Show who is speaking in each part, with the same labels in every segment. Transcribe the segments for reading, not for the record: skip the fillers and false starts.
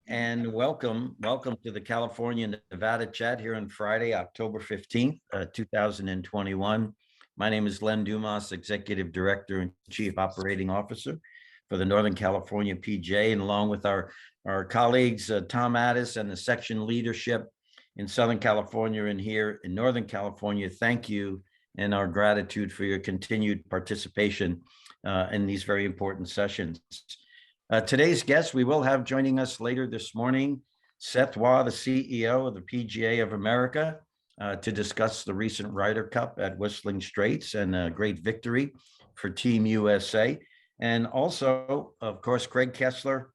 Speaker 1: and welcome to the California Nevada Chat here on Friday, October 15th, 2021. My name is Len Dumas, Executive Director and Chief Operating Officer for the Northern California PGA, and along with our colleagues, Tom Addis and the section leadership in Southern California and here in Northern California, thank you and our gratitude for your continued participation in these very important sessions. Today's guest, we will have joining us later this morning, Seth Waugh, the CEO of the PGA of America, to discuss the recent Ryder Cup at Whistling Straits and a great victory for Team USA. And also, of course, Craig Kessler,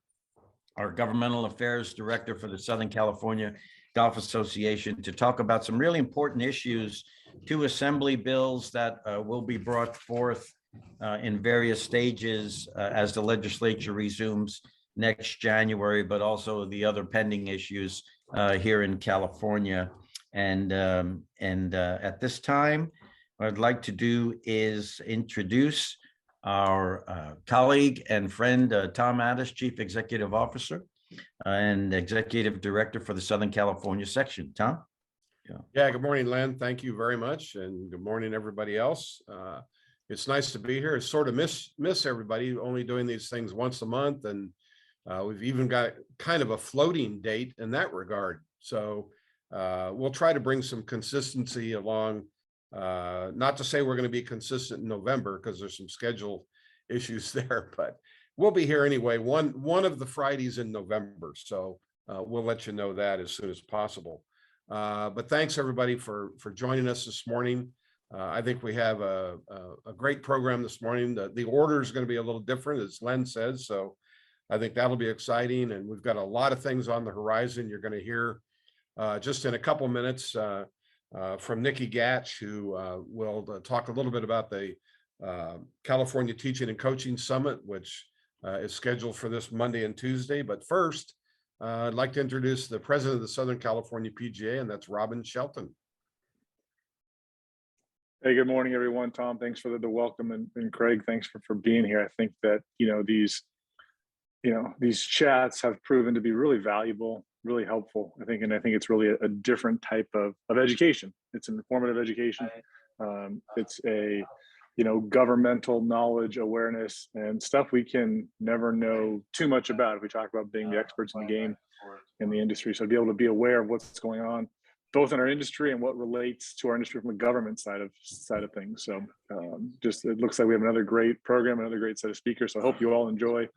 Speaker 1: our Governmental Affairs Director for the Southern California Golf Association, to talk about some really important issues, two assembly bills that will be brought forth in various stages as the legislature resumes next January, but also the other pending issues here in California. And at this time, what I'd like to do is introduce our colleague and friend, Tom Addis, Chief Executive Officer and Executive Director for the Southern California section. Tom?
Speaker 2: Yeah, good morning, Len. Thank you very much. And good morning, everybody else. It's nice to be here. It's sort of miss everybody, only doing these things once a month. And we've even got kind of a floating date in that regard. So we'll try to bring some consistency along. Not to say we're going to be consistent in November because there's some schedule issues there, but we'll be here anyway, one of the Fridays in November. So we'll let you know that as soon as possible. But thanks everybody for joining us this morning. I think we have a great program this morning. The order is going to be a little different, as Len says, so I think that'll be exciting. And we've got a lot of things on the horizon. You're going to hear just in a couple minutes from Nikki Gatch, who will talk a little bit about the California Teaching and Coaching Summit, which is scheduled for this Monday and Tuesday. But first, I'd like to introduce the president of the Southern California PGA, and that's Robin Shelton.
Speaker 3: Hey, good morning, everyone. Tom, thanks for the welcome, and Craig, thanks for being here. I think that these chats have proven to be really valuable, really helpful. I think it's really a different type of education. It's an informative education. It's a governmental knowledge, awareness, and stuff we can never know too much about if we talk about being the experts in the game, in the industry. So to be able to be aware of what's going on, both in our industry and what relates to our industry from the government side of things. So just it looks like we have another great program, another great set of speakers. So I hope you all enjoy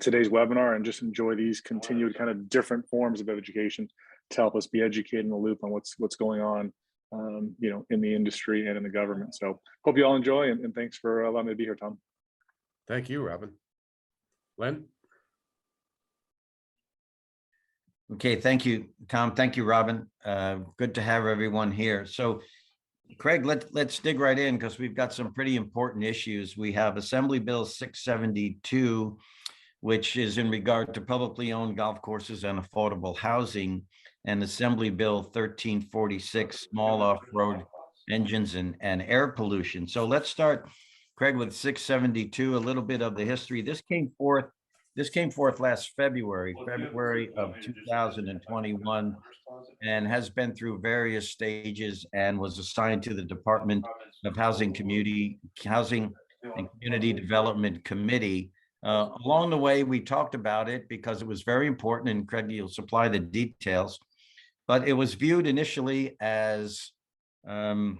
Speaker 3: today's webinar and just enjoy these continued kind of different forms of education to help us be educated in the loop on what's going on, in the industry and in the government. So hope you all enjoy, and thanks for allowing me to be here, Tom.
Speaker 2: Thank you, Robin. Len?
Speaker 1: Okay, thank you, Tom. Thank you, Robin. Good to have everyone here. So, Craig, let's dig right in because we've got some pretty important issues. We have Assembly Bill 672, which is in regard to publicly owned golf courses and affordable housing, and Assembly Bill 1346, small off-road engines and air pollution. So let's start, Craig, with 672, a little bit of the history. This came forth last February of 2021, and has been through various stages and was assigned to the Department of Housing and Community Development Committee. Along the way, we talked about it because it was very important, and Craig, you'll supply the details. But it was viewed initially as not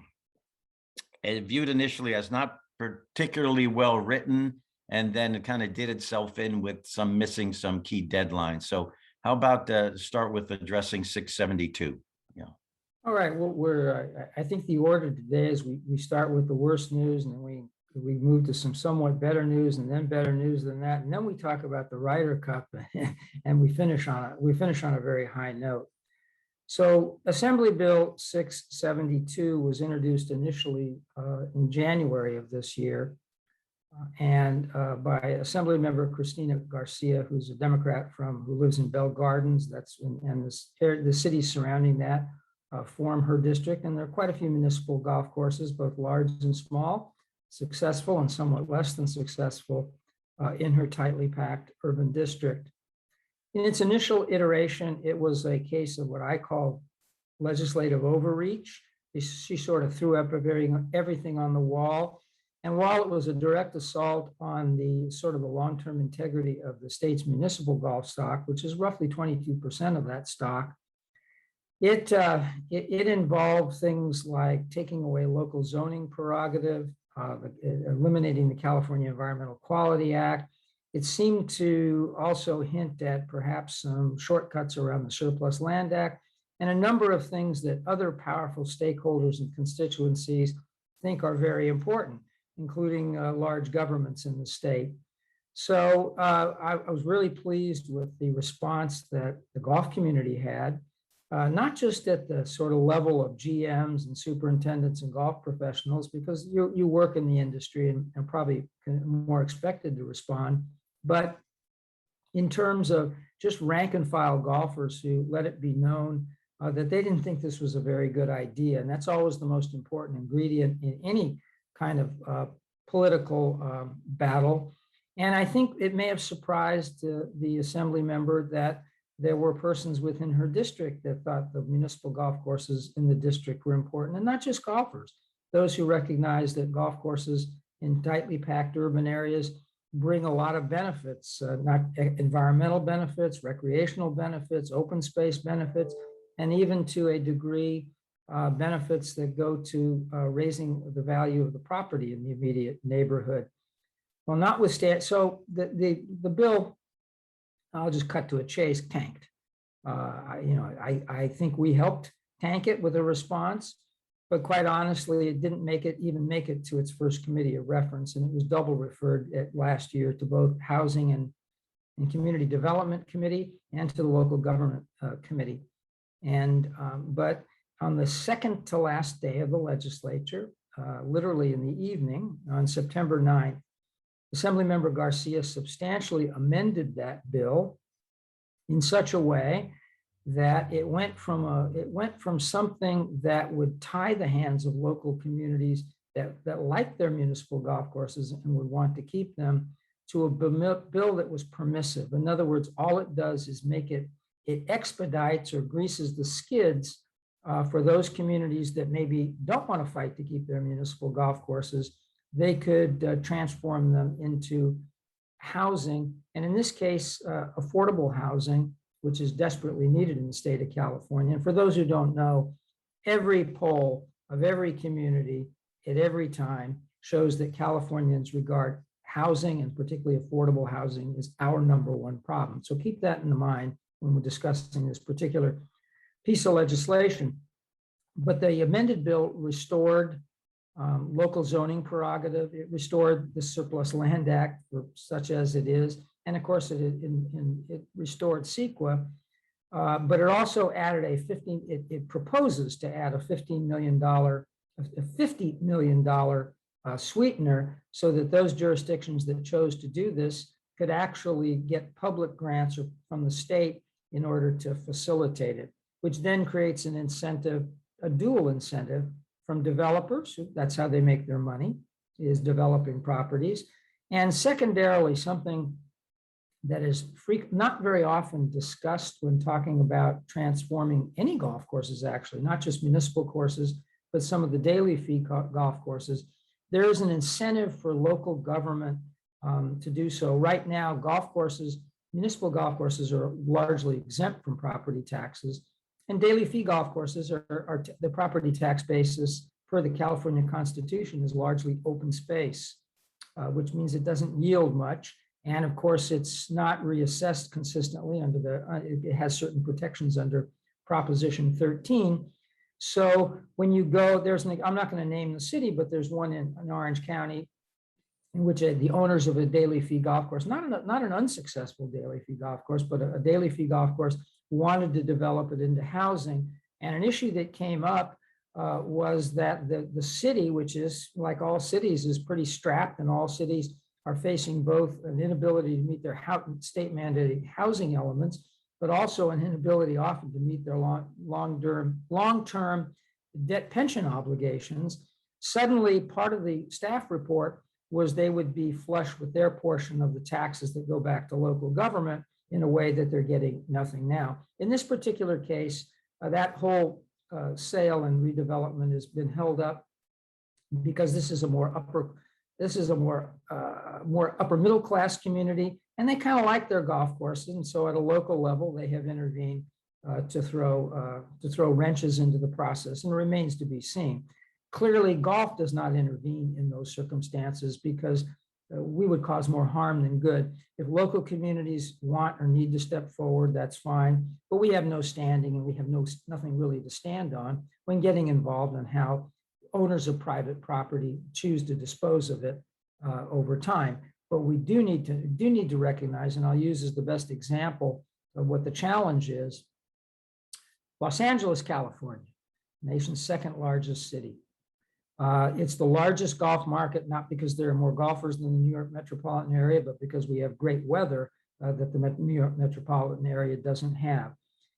Speaker 1: particularly well written, and then it kind of did itself in with missing some key deadlines. So how about start with addressing 672? Yeah.
Speaker 4: All right. Well, I think the order today is we start with the worst news, and then we move to some somewhat better news, and then better news than that, and then we talk about the Ryder Cup, and we finish on a very high note. So Assembly Bill 672 was introduced initially in January of this year. And by Assembly Member Christina Garcia, who's a Democrat who lives in Bell Gardens, and the cities surrounding that form her district. And there are quite a few municipal golf courses, both large and small, successful and somewhat less than successful in her tightly packed urban district. In its initial iteration, it was a case of what I call legislative overreach. She sort of threw up everything on the wall. And while it was a direct assault on the sort of the long-term integrity of the state's municipal golf stock, which is roughly 22% of that stock, it involved things like taking away local zoning prerogative, eliminating the California Environmental Quality Act. It seemed to also hint at perhaps some shortcuts around the Surplus Land Act and a number of things that other powerful stakeholders and constituencies think are very important, including large governments in the state. So I was really pleased with the response that the golf community had, not just at the sort of level of GMs and superintendents and golf professionals, because you work in the industry and probably more expected to respond, but in terms of just rank and file golfers who let it be known that they didn't think this was a very good idea. And that's always the most important ingredient in any kind of political battle. And I think it may have surprised the assembly member that there were persons within her district that thought the municipal golf courses in the district were important, and not just golfers, those who recognize that golf courses in tightly packed urban areas bring a lot of benefits, not environmental benefits, recreational benefits, open space benefits, and even to a degree, benefits that go to raising the value of the property in the immediate neighborhood. Well, notwithstanding, so the bill, I'll just cut to a chase, tanked. I think we helped tank it with a response, but quite honestly, it didn't even make it to its first committee of reference, and it was double referred last year to both Housing and Community Development Committee and to the Local Government Committee. And but on the second to last day of the legislature, literally in the evening on September 9th, Assemblymember Garcia substantially amended that bill in such a way that it went from something that would tie the hands of local communities that like their municipal golf courses and would want to keep them, to a bill that was permissive. In other words, all it does is it expedites or greases the skids for those communities that maybe don't want to fight to keep their municipal golf courses. They could transform them into housing, and in this case, affordable housing, which is desperately needed in the state of California. And for those who don't know, every poll of every community at every time shows that Californians regard housing, and particularly affordable housing, as our #1 problem. So keep that in mind when we're discussing this particular piece of legislation. But the amended bill restored local zoning prerogative. It restored the Surplus Land Act, such as it is. And of course, it restored CEQA, but it also added it proposes to add a $50 million sweetener, so that those jurisdictions that chose to do this could actually get public grants from the state in order to facilitate it, which then creates an incentive, a dual incentive from developers. That's how they make their money, is developing properties. And secondarily, something that is not very often discussed when talking about transforming any golf courses, actually, not just municipal courses, but some of the daily fee golf courses. There is an incentive for local government to do so. Right now, municipal golf courses are largely exempt from property taxes, and daily fee golf courses are the property tax basis per the California Constitution is largely open space, which means it doesn't yield much. And of course, it's not reassessed consistently it has certain protections under Proposition 13. So when you go, I'm not going to name the city, but there's one in Orange County in which the owners of a daily fee golf course, not an unsuccessful daily fee golf course, but a daily fee golf course, wanted to develop it into housing. And an issue that came up was that the city, which is like all cities, is pretty strapped, and all cities are facing both an inability to meet their state mandated housing elements, but also an inability often to meet their long-term debt pension obligations. Suddenly, part of the staff report was they would be flush with their portion of the taxes that go back to local government, in a way that they're getting nothing now. In this particular case, that whole sale and redevelopment has been held up because this is a more upper middle class community, and they kind of like their golf courses. And so at a local level, they have intervened to throw wrenches into the process, and it remains to be seen. Clearly, golf does not intervene in those circumstances because we would cause more harm than good. If local communities want or need to step forward, that's fine, but we have no standing and we have nothing really to stand on when getting involved in how owners of private property choose to dispose of it over time. But we do need to recognize, and I'll use as the best example of what the challenge is, Los Angeles, California, nation's second largest city. It's the largest golf market, not because there are more golfers than the New York metropolitan area, but because we have great weather that the New York metropolitan area doesn't have.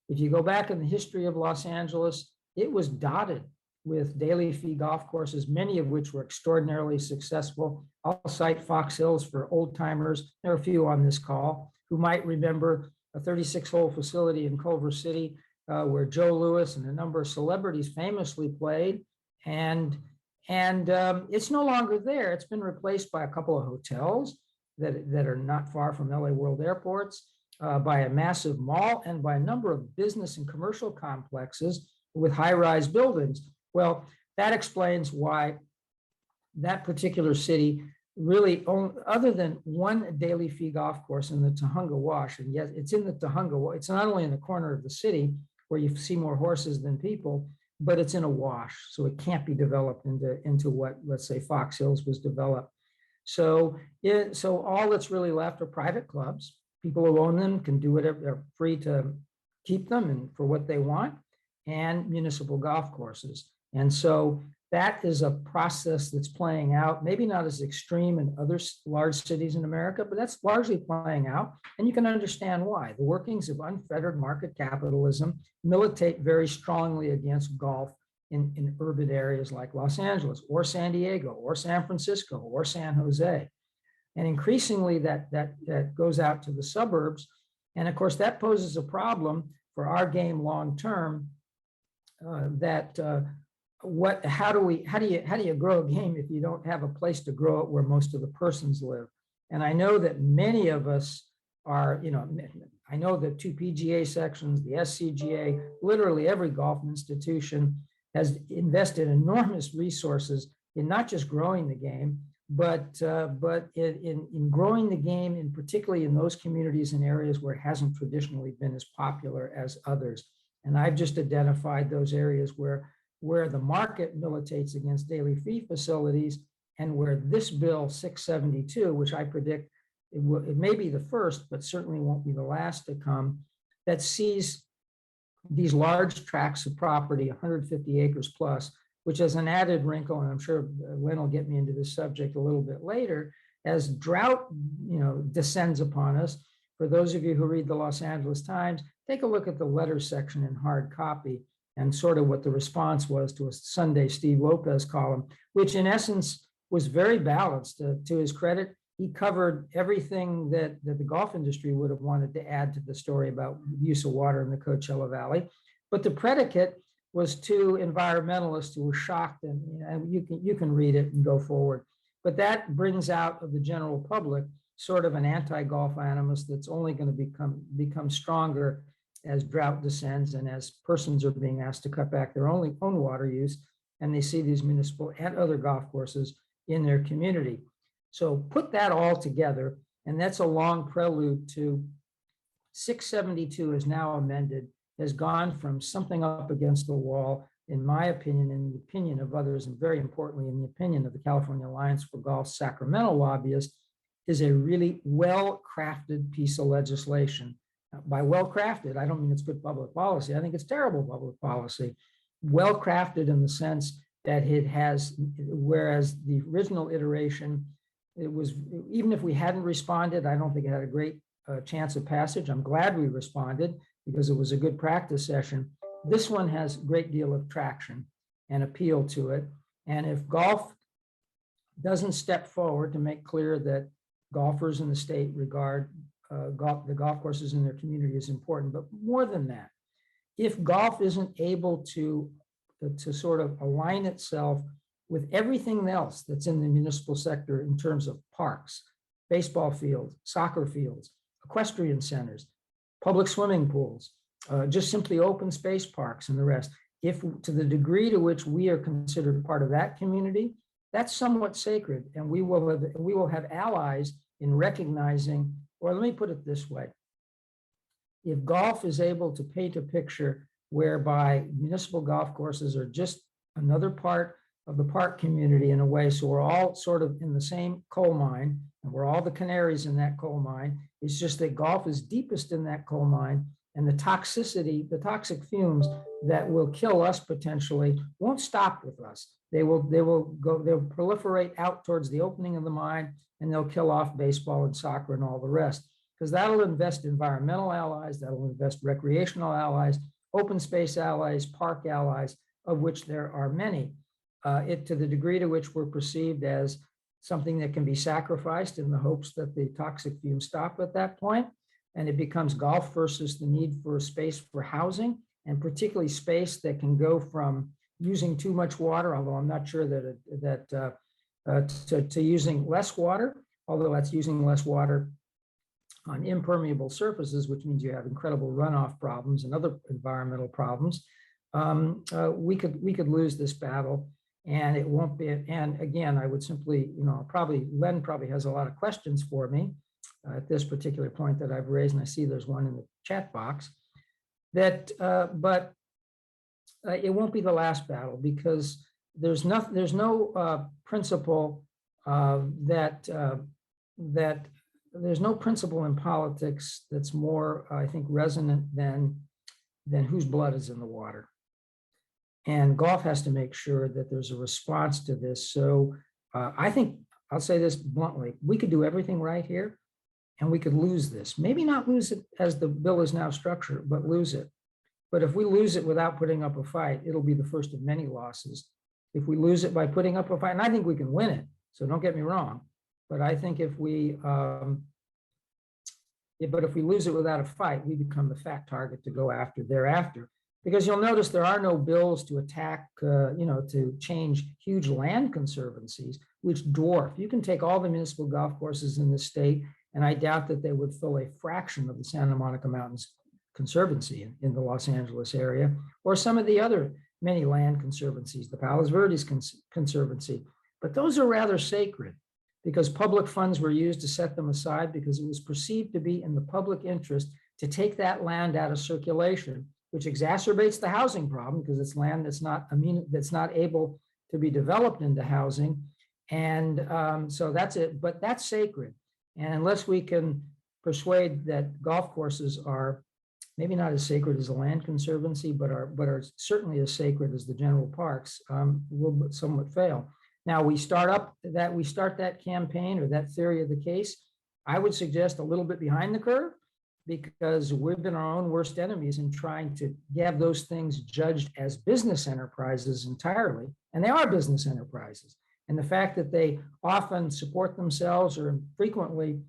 Speaker 4: If you go back in the history of Los Angeles, it was dotted with daily fee golf courses, many of which were extraordinarily successful. I'll cite Fox Hills for old timers. There are a few on this call who might remember a 36-hole facility in Culver City where Joe Louis and a number of celebrities famously played. And it's no longer there. It's been replaced by a couple of hotels that are not far from LA World Airports, by a massive mall, and by a number of business and commercial complexes with high-rise buildings. Well, that explains why that particular city really, other than one daily fee golf course in the Tujunga Wash, and yes, it's in the Tujunga, it's not only in the corner of the city where you see more horses than people, but it's in a wash, so it can't be developed into what, let's say, Fox Hills was developed. So all that's really left are private clubs. People who own them can do whatever, they're free to keep them and for what they want, and municipal golf courses. And so that is a process that's playing out, maybe not as extreme in other large cities in America, but that's largely playing out. And you can understand why. The workings of unfettered market capitalism militate very strongly against golf in urban areas like Los Angeles or San Diego or San Francisco or San Jose. And increasingly that goes out to the suburbs. And of course, that poses a problem for our game long term, how do you grow a game if you don't have a place to grow it where most of the persons live? And I know that many of us are, I know the 2 PGA sections, the SCGA, literally every golf institution has invested enormous resources in not just growing the game, but in growing the game, and particularly in those communities and areas where it hasn't traditionally been as popular as others. And I've just identified those areas where the market militates against daily fee facilities, and where this bill 672, which I predict it may be the first, but certainly won't be the last to come, that sees these large tracts of property, 150 acres plus, which is an added wrinkle, and I'm sure Len will get me into this subject a little bit later, as drought descends upon us. For those of you who read the Los Angeles Times, take a look at the letter section in hard copy and sort of what the response was to a Sunday Steve Lopez column, which in essence was very balanced. To his credit, he covered everything that the golf industry would have wanted to add to the story about use of water in the Coachella Valley. But the predicate was two environmentalists who were shocked, and you can read it and go forward. But that brings out of the general public sort of an anti-golf animus that's only going to become stronger as drought descends and as persons are being asked to cut back their own water use, and they see these municipal and other golf courses in their community. So put that all together, and that's a long prelude to 672 is now amended, has gone from something up against the wall, in my opinion, in the opinion of others, and very importantly, in the opinion of the California Alliance for Golf Sacramento lobbyists, is a really well-crafted piece of legislation. By well-crafted, I don't mean it's good public policy. I think it's terrible public policy. Well-crafted in the sense that it has, whereas the original iteration, it was, even if we hadn't responded, I don't think it had a great chance of passage. I'm glad we responded because it was a good practice session. This one has a great deal of traction and appeal to it. And if golf doesn't step forward to make clear that golfers in the state regard the golf courses in their community is important. But more than that, if golf isn't able to sort of align itself with everything else that's in the municipal sector in terms of parks, baseball fields, soccer fields, equestrian centers, public swimming pools, just simply open space parks and the rest, if to the degree to which we are considered part of that community, that's somewhat sacred. And we will have allies in recognizing, or let me put it this way. If golf is able to paint a picture whereby municipal golf courses are just another part of the park community in a way, so we're all sort of in the same coal mine, and we're all the canaries in that coal mine. It's just that golf is deepest in that coal mine, and the toxicity, the toxic fumes that will kill us potentially won't stop with us. They'll proliferate out towards the opening of the mine, and they'll kill off baseball and soccer and all the rest, because that'll invest environmental allies, that'll invest recreational allies, open space allies, park allies, of which there are many. To the degree to which we're perceived as something that can be sacrificed in the hopes that the toxic fumes stop at that point, and it becomes golf versus the need for space for housing, and particularly space that can go from using too much water, although I'm not sure to using less water, although that's using less water on impermeable surfaces, which means you have incredible runoff problems and other environmental problems. We could lose this battle, and it won't be. And again, I would simply, Len probably has a lot of questions for me at this particular point that I've raised, and I see there's one in the chat box. But it won't be the last battle, because there's no principle there's no principle in politics that's more, I think, resonant than whose blood is in the water. And golf has to make sure that there's a response to this. So I think, I'll say this bluntly, we could do everything right here and we could lose this. Maybe not lose it as the bill is now structured, but lose it. But if we lose it without putting up a fight, it'll be the first of many losses. If we lose it by putting up a fight, and I think we can win it, so don't get me wrong, but I think if we lose it without a fight, we become the fat target to go after thereafter. Because you'll notice there are no bills to attack, to change huge land conservancies, which dwarf. You can take all the municipal golf courses in the state, and I doubt that they would fill a fraction of the Santa Monica Mountains Conservancy in the Los Angeles area, or some of the other many land conservancies, the Palos Verdes Conservancy. But those are rather sacred, because public funds were used to set them aside because it was perceived to be in the public interest to take that land out of circulation, which exacerbates the housing problem because it's land that's not able to be developed into housing. And so that's it, but that's sacred. And unless we can persuade that golf courses are maybe not as sacred as a land conservancy, but are certainly as sacred as the general parks, will somewhat fail. Now we start that campaign or that theory of the case, I would suggest a little bit behind the curve, because we've been our own worst enemies in trying to have those things judged as business enterprises entirely, and they are business enterprises. And the fact that they often support themselves, or frequently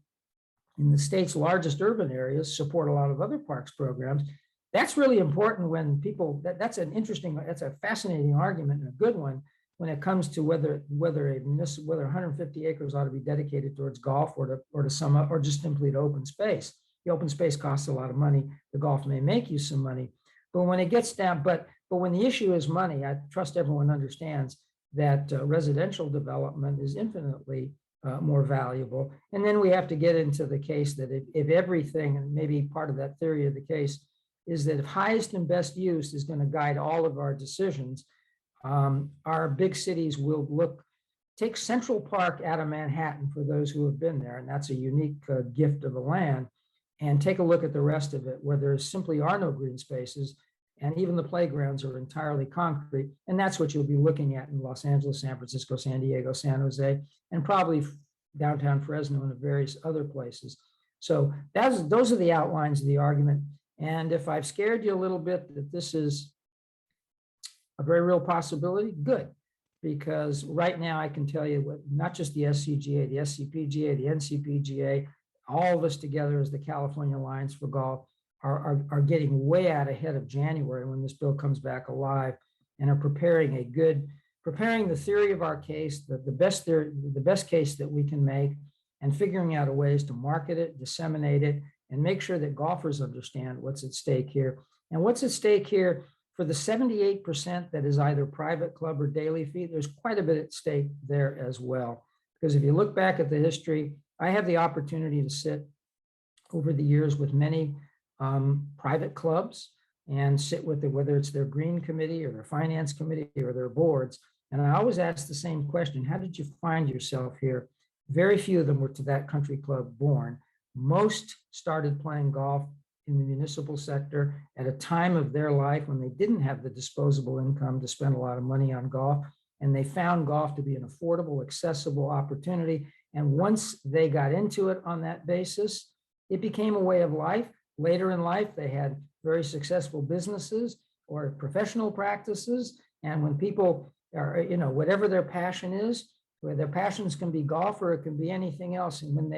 Speaker 4: in the state's largest urban areas support a lot of other parks programs, that's really important when people, that's a fascinating argument and a good one when it comes to whether 150 acres ought to be dedicated towards golf or just simply to open space. The open space costs a lot of money. The golf may make you some money, but when it gets down, but when the issue is money, I trust everyone understands that residential development is infinitely more valuable. And then we have to get into the case that if everything, and maybe part of that theory of the case, is that if highest and best use is going to guide all of our decisions, our big cities will take Central Park out of Manhattan for those who have been there, and that's a unique gift of the land, and take a look at the rest of it where there simply are no green spaces, and even the playgrounds are entirely concrete. And that's what you'll be looking at in Los Angeles, San Francisco, San Diego, San Jose, and probably downtown Fresno and various other places. So those are the outlines of the argument. And if I've scared you a little bit that this is a very real possibility, good. Because right now I can tell you what, not just the SCGA, the SCPGA, the NCPGA, all of us together as the California Alliance for Golf are getting way out ahead of January when this bill comes back alive, and are preparing the theory of our case, the best case that we can make, and figuring out ways to market it, disseminate it, and make sure that golfers understand what's at stake here. And what's at stake here for the 78% that is either private club or daily fee, there's quite a bit at stake there as well. Because if you look back at the history, I have the opportunity to sit over the years with many private clubs and sit with whether it's their green committee or their finance committee or their boards. And I always ask the same question: how did you find yourself here? Very few of them were to that country club born. Most started playing golf in the municipal sector at a time of their life when they didn't have the disposable income to spend a lot of money on golf. And they found golf to be an affordable, accessible opportunity. And once they got into it on that basis, it became a way of life. Later in life, they had very successful businesses or professional practices. And when people are, whatever their passion is, where their passions can be golf or it can be anything else. And when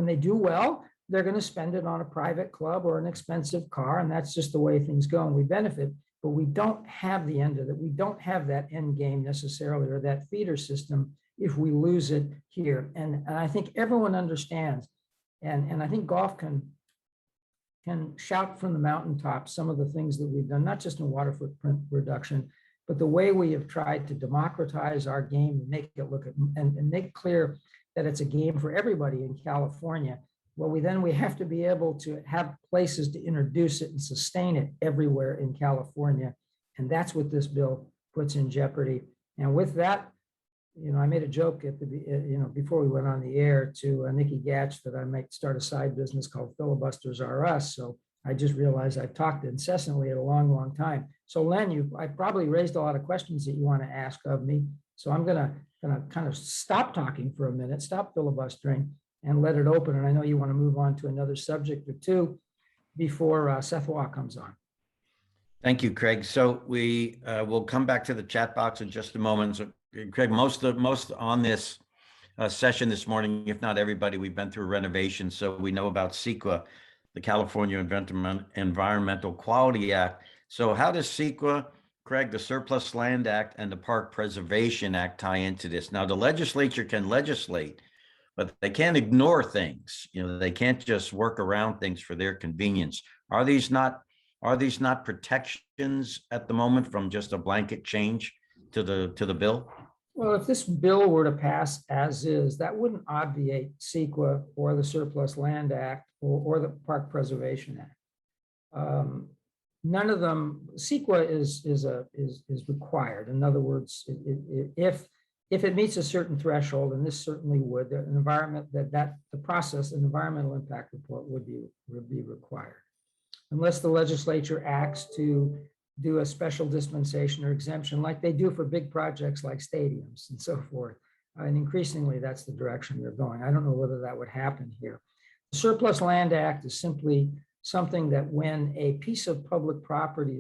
Speaker 4: they do well, they're going to spend it on a private club or an expensive car. And that's just the way things go. And we benefit, but we don't have the end of it. We don't have that end game necessarily, or that feeder system, if we lose it here. And I think everyone understands. And I think golf can shout from the mountaintop some of the things that we've done, not just in water footprint reduction, but the way we have tried to democratize our game and make it look at, and make clear that it's a game for everybody in California. Well, we have to be able to have places to introduce it and sustain it everywhere in California. And that's what this bill puts in jeopardy. And with that, I made a joke at before we went on the air to Nikki Gatch that I might start a side business called Filibusters R Us. So I just realized I've talked incessantly at a long, long time. So Len, I probably raised a lot of questions that you want to ask of me. So I'm gonna kind of stop talking for a minute, stop filibustering, and let it open. And I know you want to move on to another subject or two before Seth Waugh comes on.
Speaker 1: Thank you, Craig. So we will come back to the chat box in just a moment. So, Craig, most on this session this morning, if not everybody, we've been through renovation, so we know about CEQA, the California Environmental Quality Act. So how does CEQA, Craig, the Surplus Land Act, and the Park Preservation Act tie into this? Now, the legislature can legislate, but they can't ignore things. They can't just work around things for their convenience. Are these not protections at the moment from just a blanket change to the bill?
Speaker 4: Well, if this bill were to pass as is, that wouldn't obviate CEQA or the Surplus Land Act or the Park Preservation Act. None of them. CEQA is required. In other words, if it meets a certain threshold, and this certainly would, an environment the process, an environmental impact report would be required, unless the legislature acts to do a special dispensation or exemption like they do for big projects like stadiums and so forth. And increasingly, that's the direction they're going. I don't know whether that would happen here. The Surplus Land Act is simply something that when a piece of public property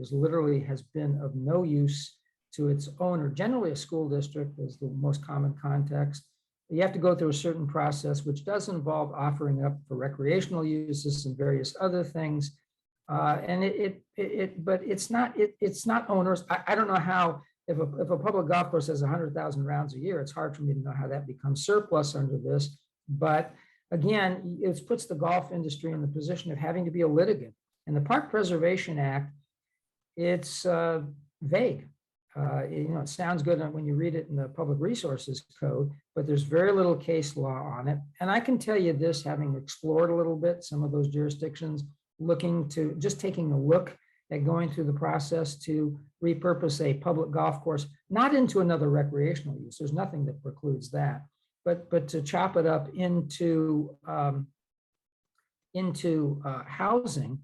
Speaker 4: has been of no use to its owner, generally a school district is the most common context, you have to go through a certain process, which does involve offering up for recreational uses and various other things. But it's not onerous. I don't know how, if a public golf course has 100,000 rounds a year, it's hard for me to know how that becomes surplus under this. But again, it puts the golf industry in the position of having to be a litigant. And the Park Preservation Act, it's vague. It sounds good when you read it in the Public Resources Code, but there's very little case law on it. And I can tell you this, having explored a little bit some of those jurisdictions, taking a look at going through the process to repurpose a public golf course, not into another recreational use. There's nothing that precludes that, but to chop it up into housing.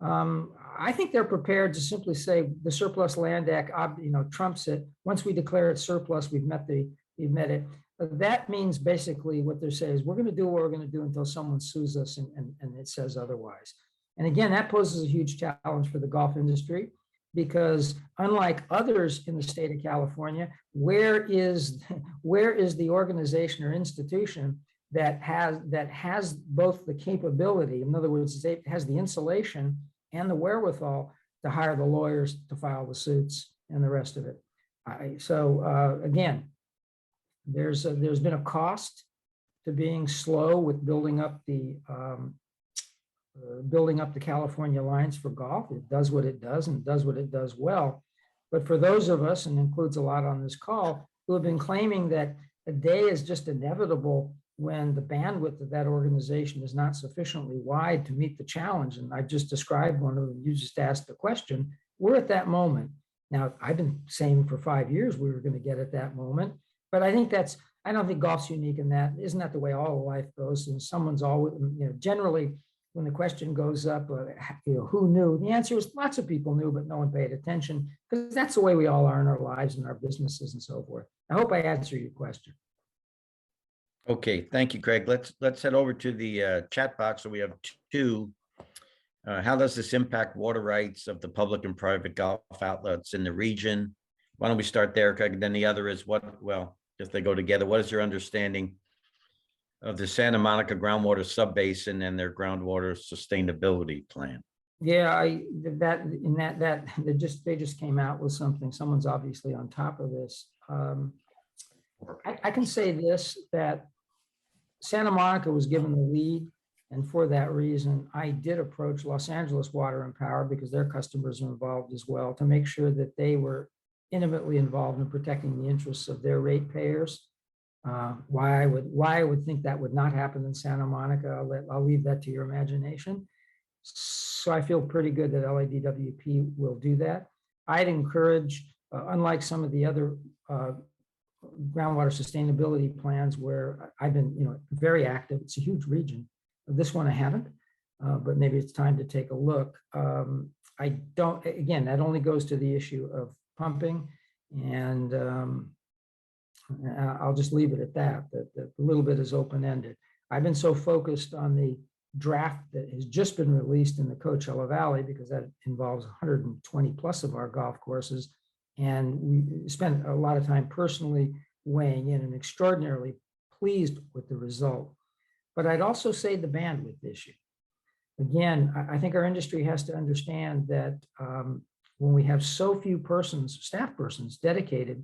Speaker 4: I think they're prepared to simply say the Surplus Land Act, trumps it. Once we declare it surplus, we've met it. But that means basically what they're saying is we're going to do what we're going to do until someone sues us and it says otherwise. And again, that poses a huge challenge for the golf industry, because unlike others in the state of California, where is the organization or institution that has both the capability, in other words, it has the insulation and the wherewithal to hire the lawyers to file the suits and the rest of it. Again, there's been a cost to being slow with building up the California Alliance for Golf. It does what it does and does what it does well. But for those of us, and includes a lot on this call, who have been claiming that a day is just inevitable when the bandwidth of that organization is not sufficiently wide to meet the challenge. And I just described one of them, you just asked the question, we're at that moment. Now, I've been saying for 5 years we were going to get at that moment, but I don't think golf's unique in that. Isn't that the way all of life goes? And someone's always, generally, when the question goes up, who knew? The answer is lots of people knew, but no one paid attention, because that's the way we all are in our lives and our businesses and so forth. I hope I answered your question.
Speaker 1: Okay, thank you, Craig. Let's head over to the chat box. So we have two. How does this impact water rights of the public and private golf outlets in the region? Why don't we start there, Craig? And then the other is if they go together, what is your understanding of the Santa Monica groundwater subbasin and their groundwater sustainability plan?
Speaker 4: Yeah, they just came out with something. Someone's obviously on top of this. I can say this, that Santa Monica was given the lead, and for that reason, I did approach Los Angeles Water and Power, because their customers are involved as well, to make sure that they were intimately involved in protecting the interests of their ratepayers. Why I would think that would not happen in Santa Monica, I'll leave that to your imagination. So I feel pretty good that LADWP will do that. I'd encourage, unlike some of the other groundwater sustainability plans where I've been, very active. It's a huge region. This one I haven't, but maybe it's time to take a look. Again, that only goes to the issue of pumping, and I'll just leave it at that. That a little bit is open-ended. I've been so focused on the draft that has just been released in the Coachella Valley, because that involves 120 plus of our golf courses. And we spent a lot of time personally weighing in, and extraordinarily pleased with the result. But I'd also say the bandwidth issue. Again, I think our industry has to understand that when we have so few staff persons dedicated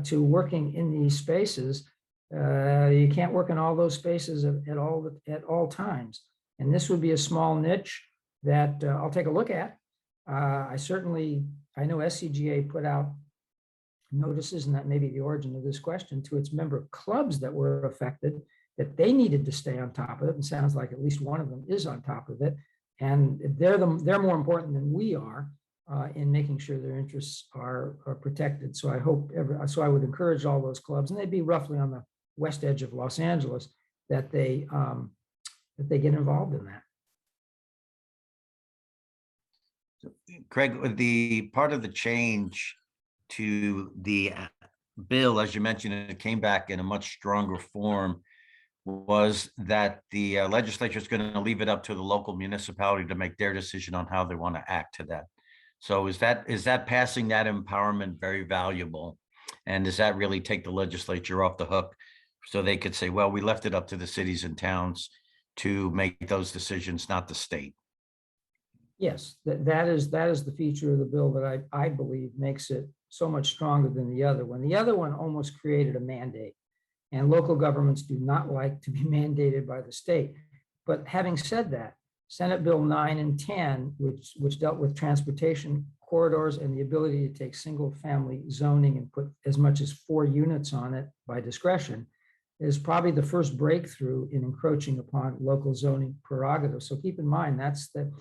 Speaker 4: to working in these spaces, you can't work in all those spaces at all times. And this would be a small niche that I'll take a look at. I know SCGA put out notices, and that may be the origin of this question, to its member clubs that were affected, that they needed to stay on top of it. And sounds like at least one of them is on top of it. And they're more important than we are in making sure their interests are protected. So I would encourage all those clubs, and they'd be roughly on the west edge of Los Angeles, that they get involved in that.
Speaker 1: Craig, the part of the change to the bill, as you mentioned, it came back in a much stronger form, was that the legislature is going to leave it up to the local municipality to make their decision on how they want to act to that. So is that passing that empowerment very valuable? And does that really take the legislature off the hook, so they could say, well, we left it up to the cities and towns to make those decisions, not the state?
Speaker 4: Yes, that is the feature of the bill that I believe makes it so much stronger than the other one. The other one almost created a mandate, and local governments do not like to be mandated by the state. But having said that, Senate Bill 9 and 10, which dealt with transportation corridors and the ability to take single family zoning and put as much as 4 units on it by discretion, is probably the first breakthrough in encroaching upon local zoning prerogatives. So keep in mind that's the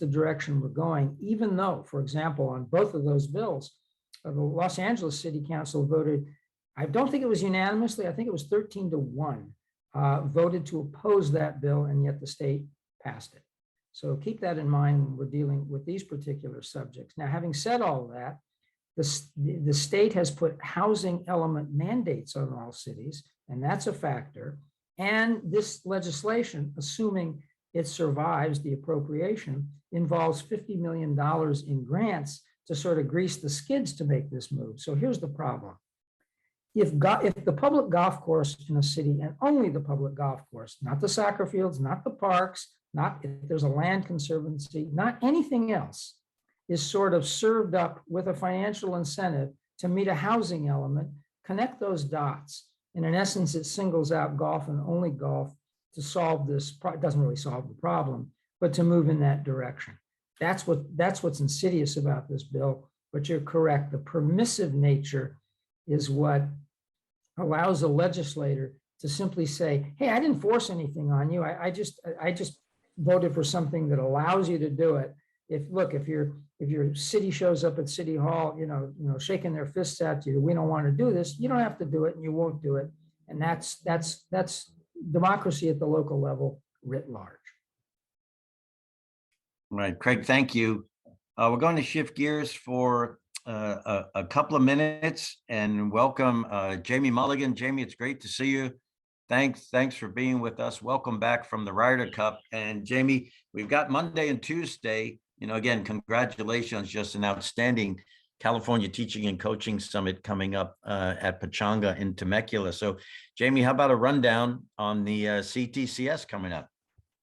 Speaker 4: direction we're going, even though, for example, on both of those bills, the Los Angeles City Council voted, I don't think it was unanimously, I think it was 13-1, voted to oppose that bill, and yet the state passed it. So keep that in mind when we're dealing with these particular subjects. Now, having said all that, the state has put housing element mandates on all cities, and that's a factor. And this legislation, assuming it survives the appropriation, involves $50 million in grants to sort of grease the skids to make this move. So here's the problem. if the public golf course in a city, and only the public golf course, not the soccer fields, not the parks, not if there's a land conservancy, not anything else, is sort of served up with a financial incentive to meet a housing element, connect those dots. And in essence, it singles out golf and only golf to solve this. It doesn't really solve the problem, but to move in that direction. That's what's insidious about this bill. But you're correct. The permissive nature is what allows the legislator to simply say, "Hey, I didn't force anything on you. I just voted for something that allows you to do it." If your city shows up at City Hall, shaking their fists at you, "We don't want to do this," you don't have to do it, and you won't do it. And that's democracy at the local level writ large.
Speaker 1: Right, Craig, thank you. We're going to shift gears for a couple of minutes and welcome Jamie Mulligan. Jamie, it's great to see you. Thanks for being with us. Welcome back from the Ryder Cup. And Jamie, we've got Monday and Tuesday. Again, congratulations, just an outstanding California Teaching and Coaching Summit coming up at Pechanga in Temecula. So Jamie, how about a rundown on the CTCS coming up?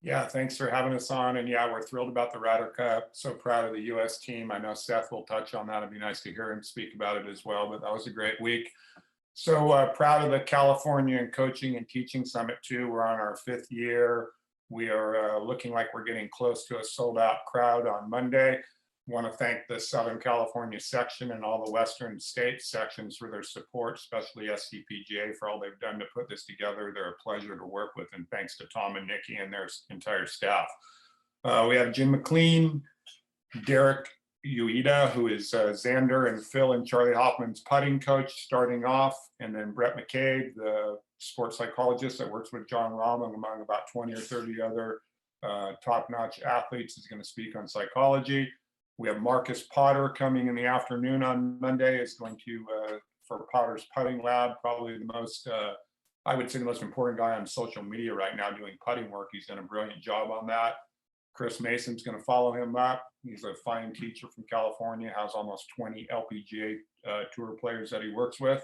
Speaker 5: Yeah, thanks for having us on. And yeah, we're thrilled about the Ryder Cup. So proud of the U.S. team. I know Seth will touch on that. It'd be nice to hear him speak about it as well, but that was a great week. So proud of the California Coaching and Teaching Summit too. We're on our 5th year. We are looking like we're getting close to a sold out crowd on Monday. Want to thank the Southern California section and all the Western state sections for their support, especially SCPGA for all they've done to put this together. They're a pleasure to work with, and thanks to Tom and Nikki and their entire staff. We have Jim McLean, Derek Ueda, who is Xander and Phil and Charlie Hoffman's putting coach starting off, and then Brett McCabe, the sports psychologist that works with John Rahm among about 20 or 30 other top-notch athletes, is going to speak on psychology. We have Marcus Potter coming in the afternoon on Monday. Is going to, for Potter's Putting Lab, probably the most, I would say the most important guy on social media right now doing putting work. He's done a brilliant job on that. Chris Mason's going to follow him up. He's a fine teacher from California, has almost 20 LPGA tour players that he works with.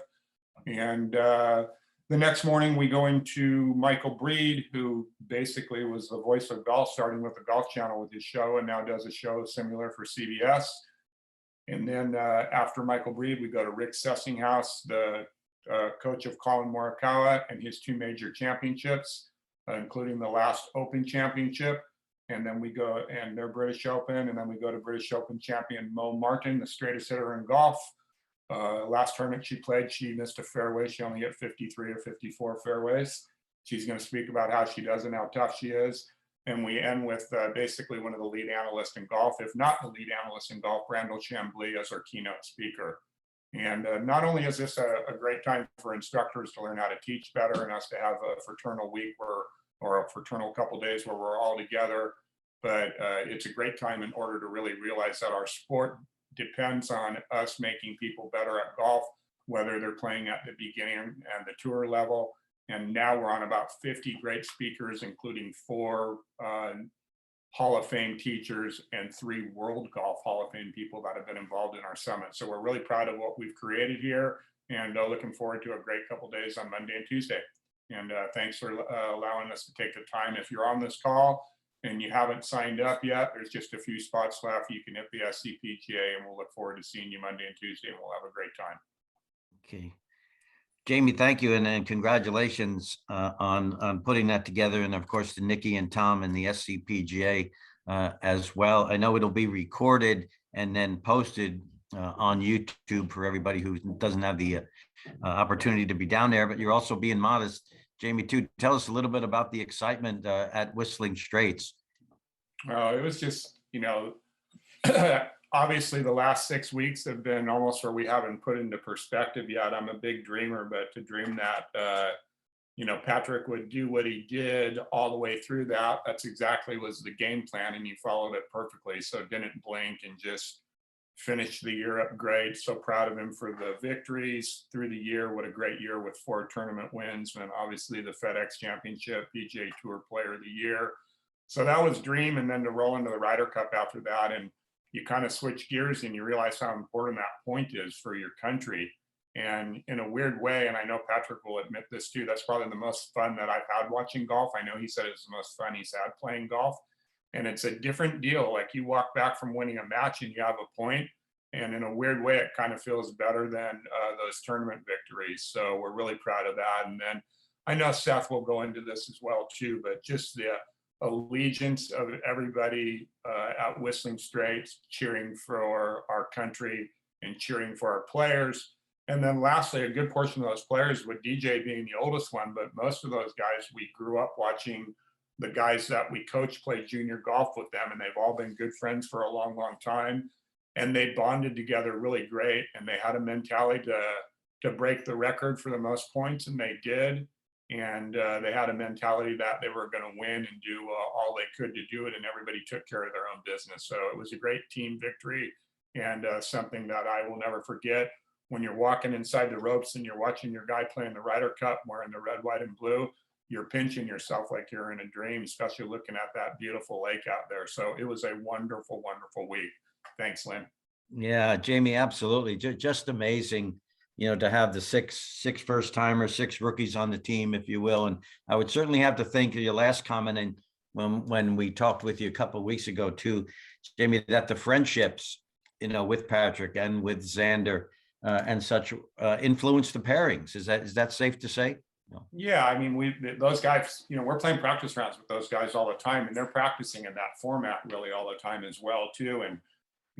Speaker 5: And the next morning we go into Michael Breed, who basically was the voice of golf, starting with the Golf Channel with his show, and now does a show similar for CBS. And then after Michael Breed, we go to Rick Sessinghaus, the coach of Colin Morikawa and his 2 major championships, including the last Open Championship. And then we go, and their British Open, and then we go to British Open champion Mo Martin, the straightest hitter in golf. Last tournament she played, she missed a fairway. She only hit 53 or 54 fairways. She's going to speak about how she does and how tough she is. And we end with basically one of the lead analysts in golf, if not the lead analyst in golf, Randall Chambly, as our keynote speaker. And not only is this a great time for instructors to learn how to teach better and us to have a fraternal week or a fraternal couple days where we're all together, but it's a great time in order to really realize that our sport depends on us making people better at golf, whether they're playing at the beginning and the tour level. And now we're on about 50 great speakers, including 4 Hall of Fame teachers and 3 World Golf Hall of Fame people that have been involved in our summit. So we're really proud of what we've created here, and looking forward to a great couple days on Monday and Tuesday. And thanks for allowing us to take the time. If you're on this call and you haven't signed up yet, there's just a few spots left. You can hit the SCPGA, and we'll look forward to seeing you Monday and Tuesday, and we'll have a great time.
Speaker 1: Okay. Jamie, thank you, and congratulations on putting that together, and of course to Nikki and Tom and the SCPGA as well. I know it'll be recorded and then posted on YouTube for everybody who doesn't have the opportunity to be down there, but you're also being modest, Jamie, too. Tell us a little bit about the excitement at Whistling Straits.
Speaker 5: It was just, obviously the last 6 weeks have been almost where we haven't put into perspective yet. I'm a big dreamer, but to dream that, Patrick would do what he did all the way through that's exactly was the game plan, and he followed it perfectly. So didn't blink and just finished the year up great. So proud of him for the victories through the year. What a great year with 4 tournament wins, and obviously the FedEx Championship, PGA Tour Player of the Year. So that was dream. And then to roll into the Ryder Cup after that, and you kind of switch gears and you realize how important that point is for your country. And in a weird way, and I know Patrick will admit this too, that's probably the most fun that I've had watching golf. I know he said it's the most fun he's had playing golf. And it's a different deal. Like you walk back from winning a match and you have a point, and in a weird way, it kind of feels better than those tournament victories. So we're really proud of that. And then I know Seth will go into this as well too, but just the allegiance of everybody at Whistling Straits cheering for our country and cheering for our players. And then lastly, a good portion of those players, with DJ being the oldest one, but most of those guys, we grew up watching the guys that we coach play junior golf with them, and they've all been good friends for a long, long time. And they bonded together really great, and they had a mentality to break the record for the most points, and they did. And they had a mentality that they were going to win and do all they could to do it, and everybody took care of their own business. So it was a great team victory, and something that I will never forget. When you're walking inside the ropes and you're watching your guy playing the Ryder Cup wearing the red, white, and blue, you're pinching yourself like you're in a dream, especially looking at that beautiful lake out there. So it was a wonderful, wonderful week. Thanks, Lynn.
Speaker 1: Yeah, Jamie, absolutely. Just amazing, to have the six first timers, 6 rookies on the team, if you will. And I would certainly have to think of your last comment. And when we talked with you a couple of weeks ago too, Jamie, that the friendships, with Patrick and with Xander and such influenced the pairings. Is that safe to say? No.
Speaker 5: Yeah, I mean, those guys, we're playing practice rounds with those guys all the time, and they're practicing in that format really all the time as well too. And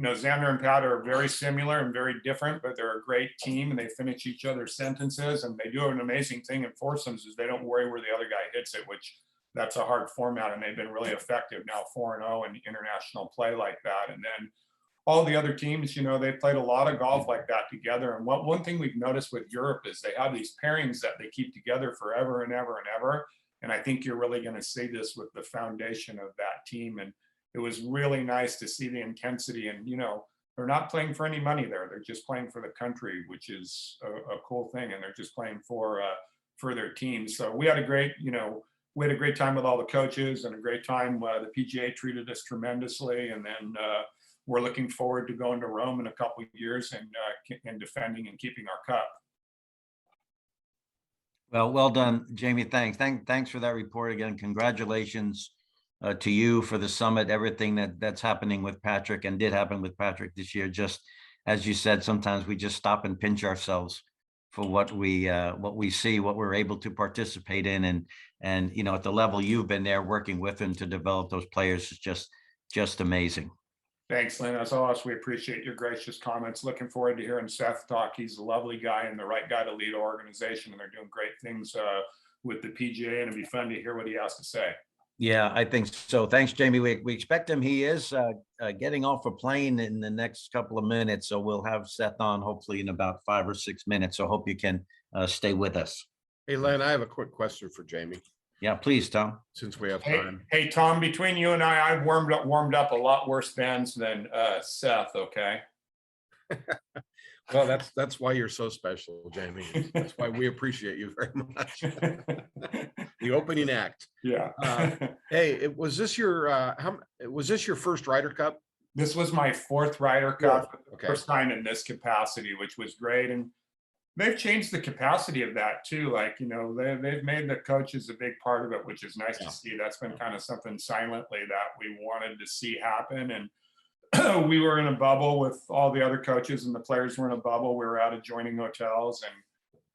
Speaker 5: Xander and Pat are very similar and very different, but they're a great team, and they finish each other's sentences, and they do an amazing thing in foursomes is they don't worry where the other guy hits it, which that's a hard format, and they've been really effective now, 4-0 in international play like that. And then all the other teams, they played a lot of golf like that together. And one thing we've noticed with Europe is they have these pairings that they keep together forever and ever and ever. And I think you're really going to see this with the foundation of that team. And it was really nice to see the intensity. And, they're not playing for any money there. They're just playing for the country, which is a cool thing. And they're just playing for their team. So we had a great, we had a great time with all the coaches and a great time. The PGA treated us tremendously. And then we're looking forward to going to Rome in a couple of years and defending and keeping our cup.
Speaker 1: Well done, Jamie. Thanks for that report again. Congratulations to you for the summit, everything that's happening with Patrick and did happen with Patrick this year. Just as you said, sometimes we just stop and pinch ourselves for what we see, what we're able to participate in, and at the level you've been there working with him to develop those players is just amazing.
Speaker 5: Thanks, Lynn. As always, we appreciate your gracious comments. Looking forward to hearing Seth talk. He's a lovely guy and the right guy to lead our organization, and they're doing great things with the PGA, and it'd be fun to hear what he has to say.
Speaker 1: Yeah, I think so. Thanks, Jamie. We expect him. He is getting off a plane in the next couple of minutes, so we'll have Seth on hopefully in about 5 or 6 minutes. So hope you can stay with us.
Speaker 2: Hey, Len, I have a quick question for Jamie,
Speaker 1: Yeah, please, Tom.
Speaker 2: since we have time.
Speaker 5: Hey, Tom, between you and I've warmed up a lot worse bands than Seth, okay?
Speaker 2: Well, that's why you're so special, Jamie. That's why we appreciate you very much. The opening act.
Speaker 5: Yeah.
Speaker 2: Hey, was this your first Ryder Cup?
Speaker 5: This was my 4th Ryder Cup,
Speaker 2: Okay.
Speaker 5: first time in this capacity, which was great. And they've changed the capacity of that too. Like, they've made the coaches a big part of it, which is nice to see. That's been kind of something silently that we wanted to see happen. And we were in a bubble with all the other coaches, and the players were in a bubble. We were out adjoining hotels,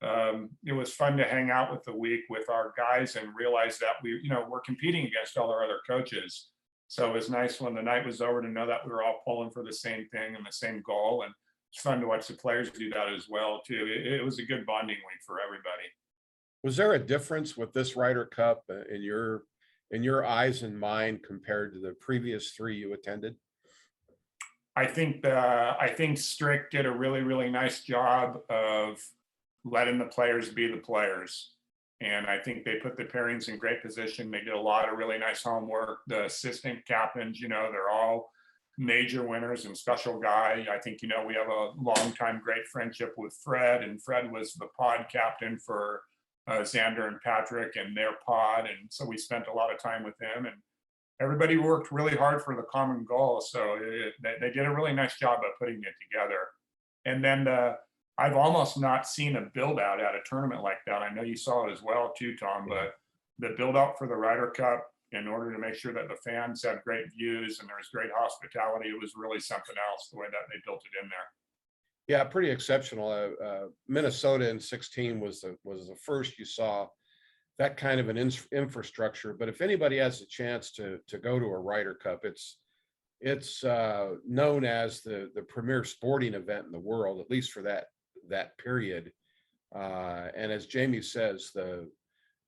Speaker 5: and it was fun to hang out with the week with our guys and realize that we're competing against all our other coaches. So it was nice when the night was over to know that we were all pulling for the same thing and the same goal. And it's fun to watch the players do that as well too. It was a good bonding week for everybody.
Speaker 2: Was there a difference with this Ryder Cup in your eyes and mind compared to the previous 3 you attended?
Speaker 5: I think Strick did a really, really nice job of letting the players be the players. And I think they put the pairings in great position. They did a lot of really nice homework. The assistant captains, they're all major winners and special guy. I think, we have a longtime great friendship with Fred, and Fred was the pod captain for Xander and Patrick and their pod. And so we spent a lot of time with him, and everybody worked really hard for the common goal. So they did a really nice job of putting it together. And then I've almost not seen a build out at a tournament like that. I know you saw it as well too, Tom, but the build out for the Ryder Cup, in order to make sure that the fans had great views and there was great hospitality, it was really something else the way that they built it in there.
Speaker 2: Yeah, pretty exceptional. Minnesota in 16 was the first you saw that kind of an infrastructure. But if anybody has a chance to go to a Ryder Cup, it's known as the premier sporting event in the world, at least for that period. And as Jamie says, the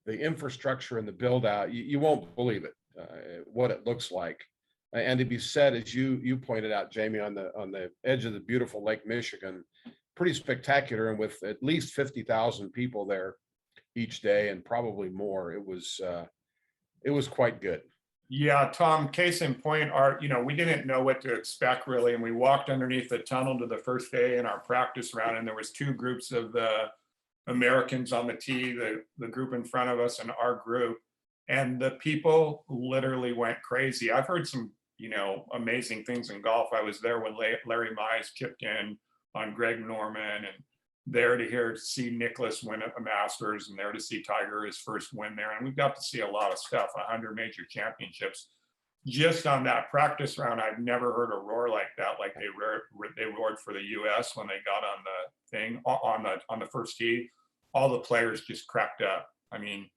Speaker 2: infrastructure and the build out, you won't believe it, what it looks like. And to be said, as you pointed out, Jamie, on the edge of the beautiful Lake Michigan, pretty spectacular, and with at least 50,000 people there each day, and probably more. It was quite good.
Speaker 5: Yeah, Tom, case in point, we didn't know what to expect really, and we walked underneath the tunnel to the first day in our practice round, and there was two groups of the Americans on the tee, the group in front of us and our group, and the people literally went crazy. I've heard some, amazing things in golf. I was there when Larry Mize chipped in on Greg Norman, and there to see Nicklaus win at the Masters, and there to see Tiger his first win there. And we've got to see a lot of stuff, 100 major championships. Just on that practice round, I've never heard a roar like that, like they roared for the US when they got on the thing, on the first tee. All the players just cracked up. I mean,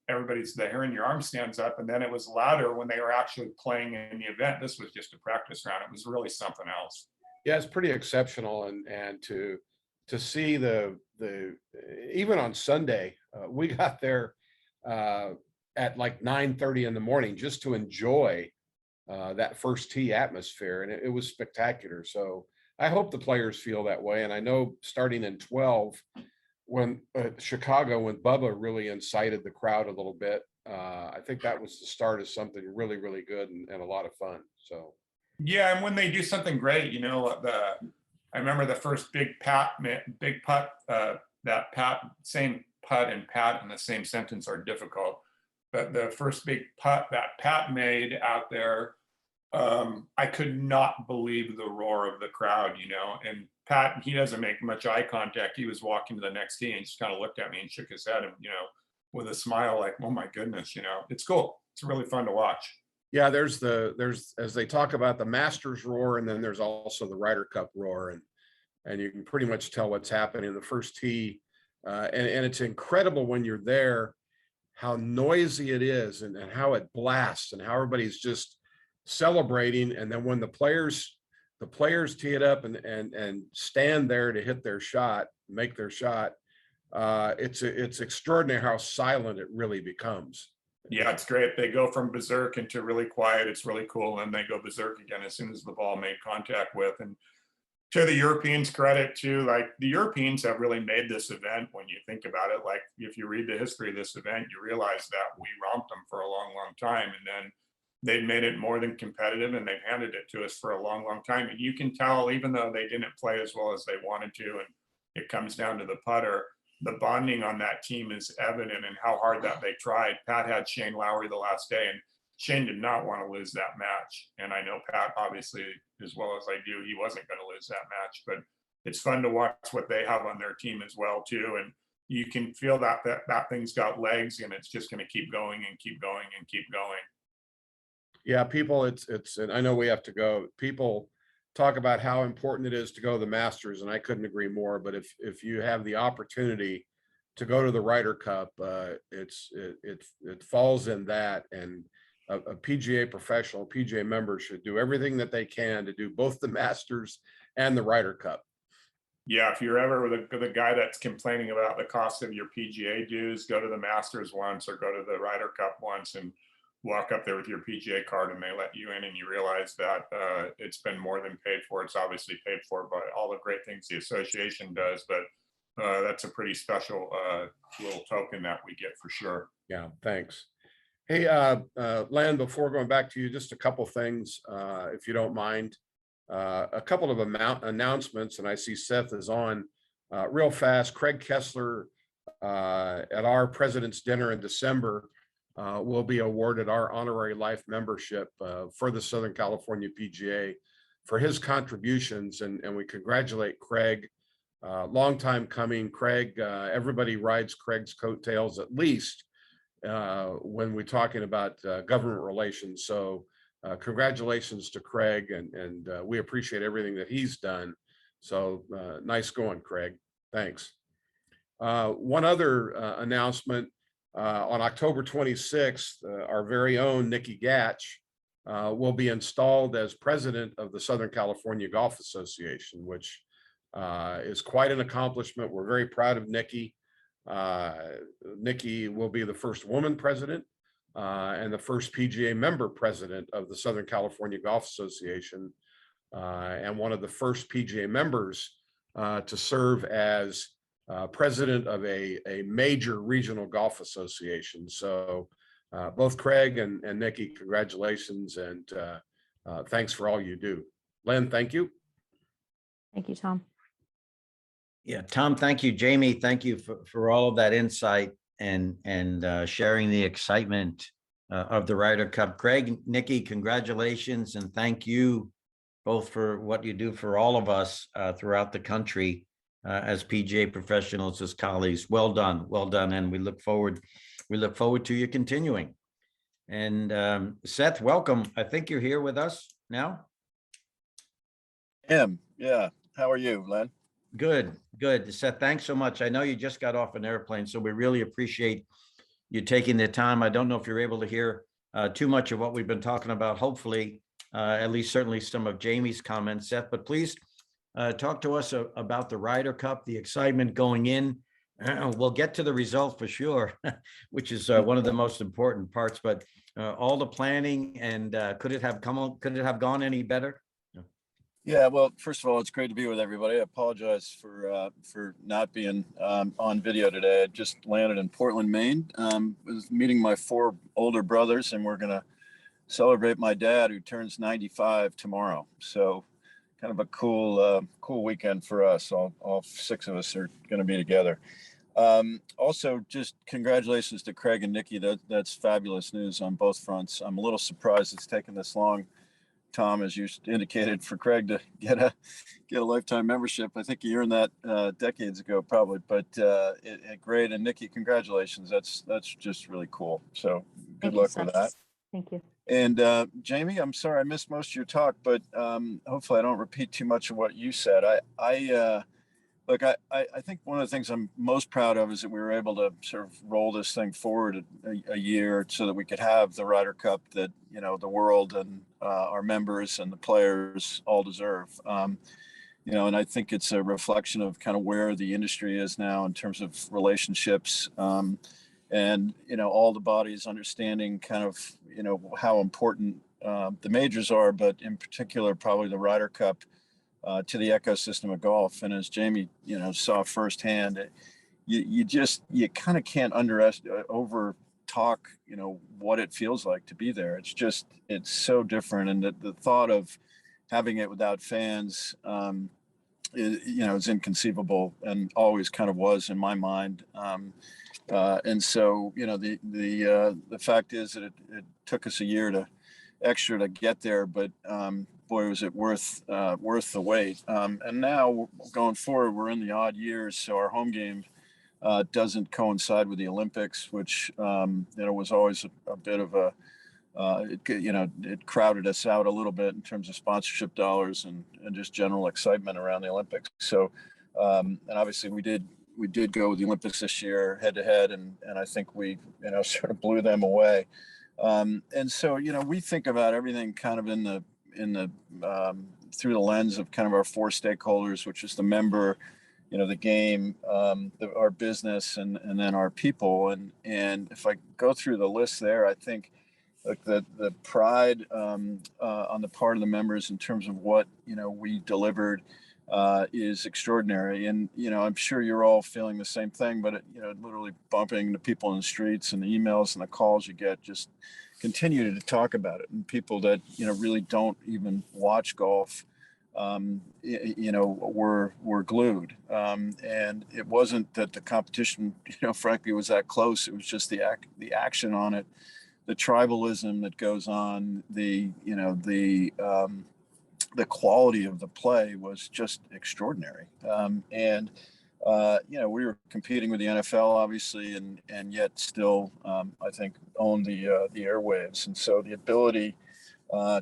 Speaker 5: everybody's, the hair in your arm stands up, and then it was louder when they were actually playing in the event. This was just a practice round. It was really something else.
Speaker 2: Yeah, it's pretty exceptional, and to see the even on Sunday, we got there at like 9:30 in the morning just to enjoy that first tee atmosphere, and it was spectacular. So I hope the players feel that way. And I know starting in 12, when Chicago, when Bubba really incited the crowd a little bit, I think that was the start of something really, really good and a lot of fun. So
Speaker 5: yeah, and when they do something great, I remember the first big putt, that same putt and pat in the same sentence are difficult. But the first big putt that Pat made out there, I could not believe the roar of the crowd, and Pat, he doesn't make much eye contact. He was walking to the next tee and just kind of looked at me and shook his head, and, with a smile like, oh my goodness, it's cool. It's really fun to watch.
Speaker 2: yeah, there's as they talk about the Masters roar, and then there's also the Ryder Cup roar, and you can pretty much tell what's happening in the first tee. And it's incredible when you're there, how noisy it is, and how it blasts, and how everybody's just celebrating. And then when the players tee it up and stand there to hit their shot, make their shot, it's extraordinary how silent it really becomes.
Speaker 5: Yeah, it's great. They go from berserk into really quiet. It's really cool. And they go berserk again as soon as the ball made contact with. And to the Europeans' credit too, like the Europeans have really made this event, when you think about it, like if you read the history of this event, you realize that we romped them for a long, long time. And then they've made it more than competitive, and they've handed it to us for a long, long time. And you can tell, even though they didn't play as well as they wanted to, and it comes down to the putter, the bonding on that team is evident in how hard that they tried. Pat had Shane Lowry the last day, and Shane did not want to lose that match. And I know Pat, obviously, as well as I do, he wasn't going to lose that match. But it's fun to watch what they have on their team as well, too. And you can feel that thing's got legs, and it's just going to keep going and keep going and keep going.
Speaker 2: Yeah, people, and I know we have to go. People talk about how important it is to go to the Masters, and I couldn't agree more. But if you have the opportunity to go to the Ryder Cup, it falls in that, and a PGA professional, PGA member should do everything that they can to do both the Masters and the Ryder Cup.
Speaker 5: Yeah, if you're ever the guy that's complaining about the cost of your PGA dues, go to the Masters once, or go to the Ryder Cup once, and walk up there with your PGA card, and they let you in, and you realize that it's been more than paid for. It's obviously paid for by all the great things the association does, but that's a pretty special little token that we get for sure.
Speaker 2: Yeah, thanks. Hey, Len, before going back to you, just a couple things, if you don't mind. A couple of announcements, and I see Seth is on real fast. Craig Kessler at our President's Dinner in December will be awarded our honorary life membership for the Southern California PGA for his contributions, and we congratulate Craig long time coming. Craig, everybody rides Craig's coattails at least when we're talking about government relations. So congratulations to Craig, and we appreciate everything that he's done. So nice going, Craig. Thanks. One other announcement, on October 26th, our very own Nikki Gatch will be installed as president of the Southern California Golf Association, which is quite an accomplishment. We're very proud of Nikki. Nikki will be the first woman president and the first PGA member president of the Southern California Golf Association, and one of the first PGA members to serve as president of a major regional golf association. So both Craig and Nikki, congratulations, and thanks for all you do. Len, thank you.
Speaker 6: Thank you, Tom.
Speaker 1: Yeah, Tom, thank you. Jamie, thank you for all of that insight and sharing the excitement of the Ryder Cup. Craig, Nikki, congratulations, and thank you both for what you do for all of us throughout the country as PGA professionals, as colleagues. Well done, and we look forward to you continuing. And Seth, welcome. I think you're here with us now.
Speaker 7: Yeah. How are you, Len?
Speaker 1: Good. Seth, thanks so much. I know you just got off an airplane, so we really appreciate you taking the time. I don't know if you're able to hear too much of what we've been talking about. Hopefully, at least certainly some of Jamie's comments, Seth, but please talk to us about the Ryder Cup, the excitement going in. We'll get to the result for sure, which is one of the most important parts, but all the planning and could it have gone any better?
Speaker 7: Yeah, well, first of all, it's great to be with everybody. I apologize for not being on video today. I just landed in Portland, Maine. Was meeting my 4 older brothers, and we're gonna celebrate my dad, who turns 95 tomorrow. So kind of a cool weekend for us. All 6 of us are gonna be together. Also, just congratulations to Craig and Nikki. That's fabulous news on both fronts. I'm a little surprised it's taken this long, Tom, as you indicated, for Craig to get a lifetime membership. I think he earned that decades ago, probably. But great, and Nikki, congratulations. That's just really cool. So good luck with that.
Speaker 6: Thank you.
Speaker 7: And Jamie, I'm sorry I missed most of your talk, but hopefully I don't repeat too much of what you said. Look, I think one of the things I'm most proud of is that we were able to sort of roll this thing forward a year so that we could have the Ryder Cup that, you know, the world and our members and the players all deserve. You know, and I think it's a reflection of kind of where the industry is now in terms of relationships, and, you know, all the bodies understanding kind of, you know, how important the majors are, but in particular, probably the Ryder Cup to the ecosystem of golf. And as Jamie, you know, saw firsthand, you kind of can't over talk, you know, what it feels like to be there. It's so different. And the thought of having it without fans, is inconceivable, and always kind of was in my mind. And so, you know, the fact is that it took us a year extra to get there, but boy, was it worth the wait. And now going forward, we're in the odd years, so our home game doesn't coincide with the Olympics, which was always a bit of a it crowded us out a little bit in terms of sponsorship dollars and just general excitement around the Olympics. So and obviously we did go with the Olympics this year head to head, and I think we sort of blew them away. And so, you know, we think about everything kind of in the through the lens of kind of our 4 stakeholders, which is the member, you know, the game, our business, and then our people. And if I go through the list there, I think like the pride on the part of the members in terms of what, you know, we delivered is extraordinary. And, you know, I'm sure you're all feeling the same thing, but, you know, literally bumping into people in the streets and the emails and the calls you get just continue to talk about it. And people that, you know, really don't even watch golf, you know, were glued. And it wasn't that the competition, you know, frankly, was that close. It was just the action on it, the tribalism that goes on, the the quality of the play was just extraordinary. You know, we were competing with the NFL, obviously, and yet still, I think, own the airwaves. And so the ability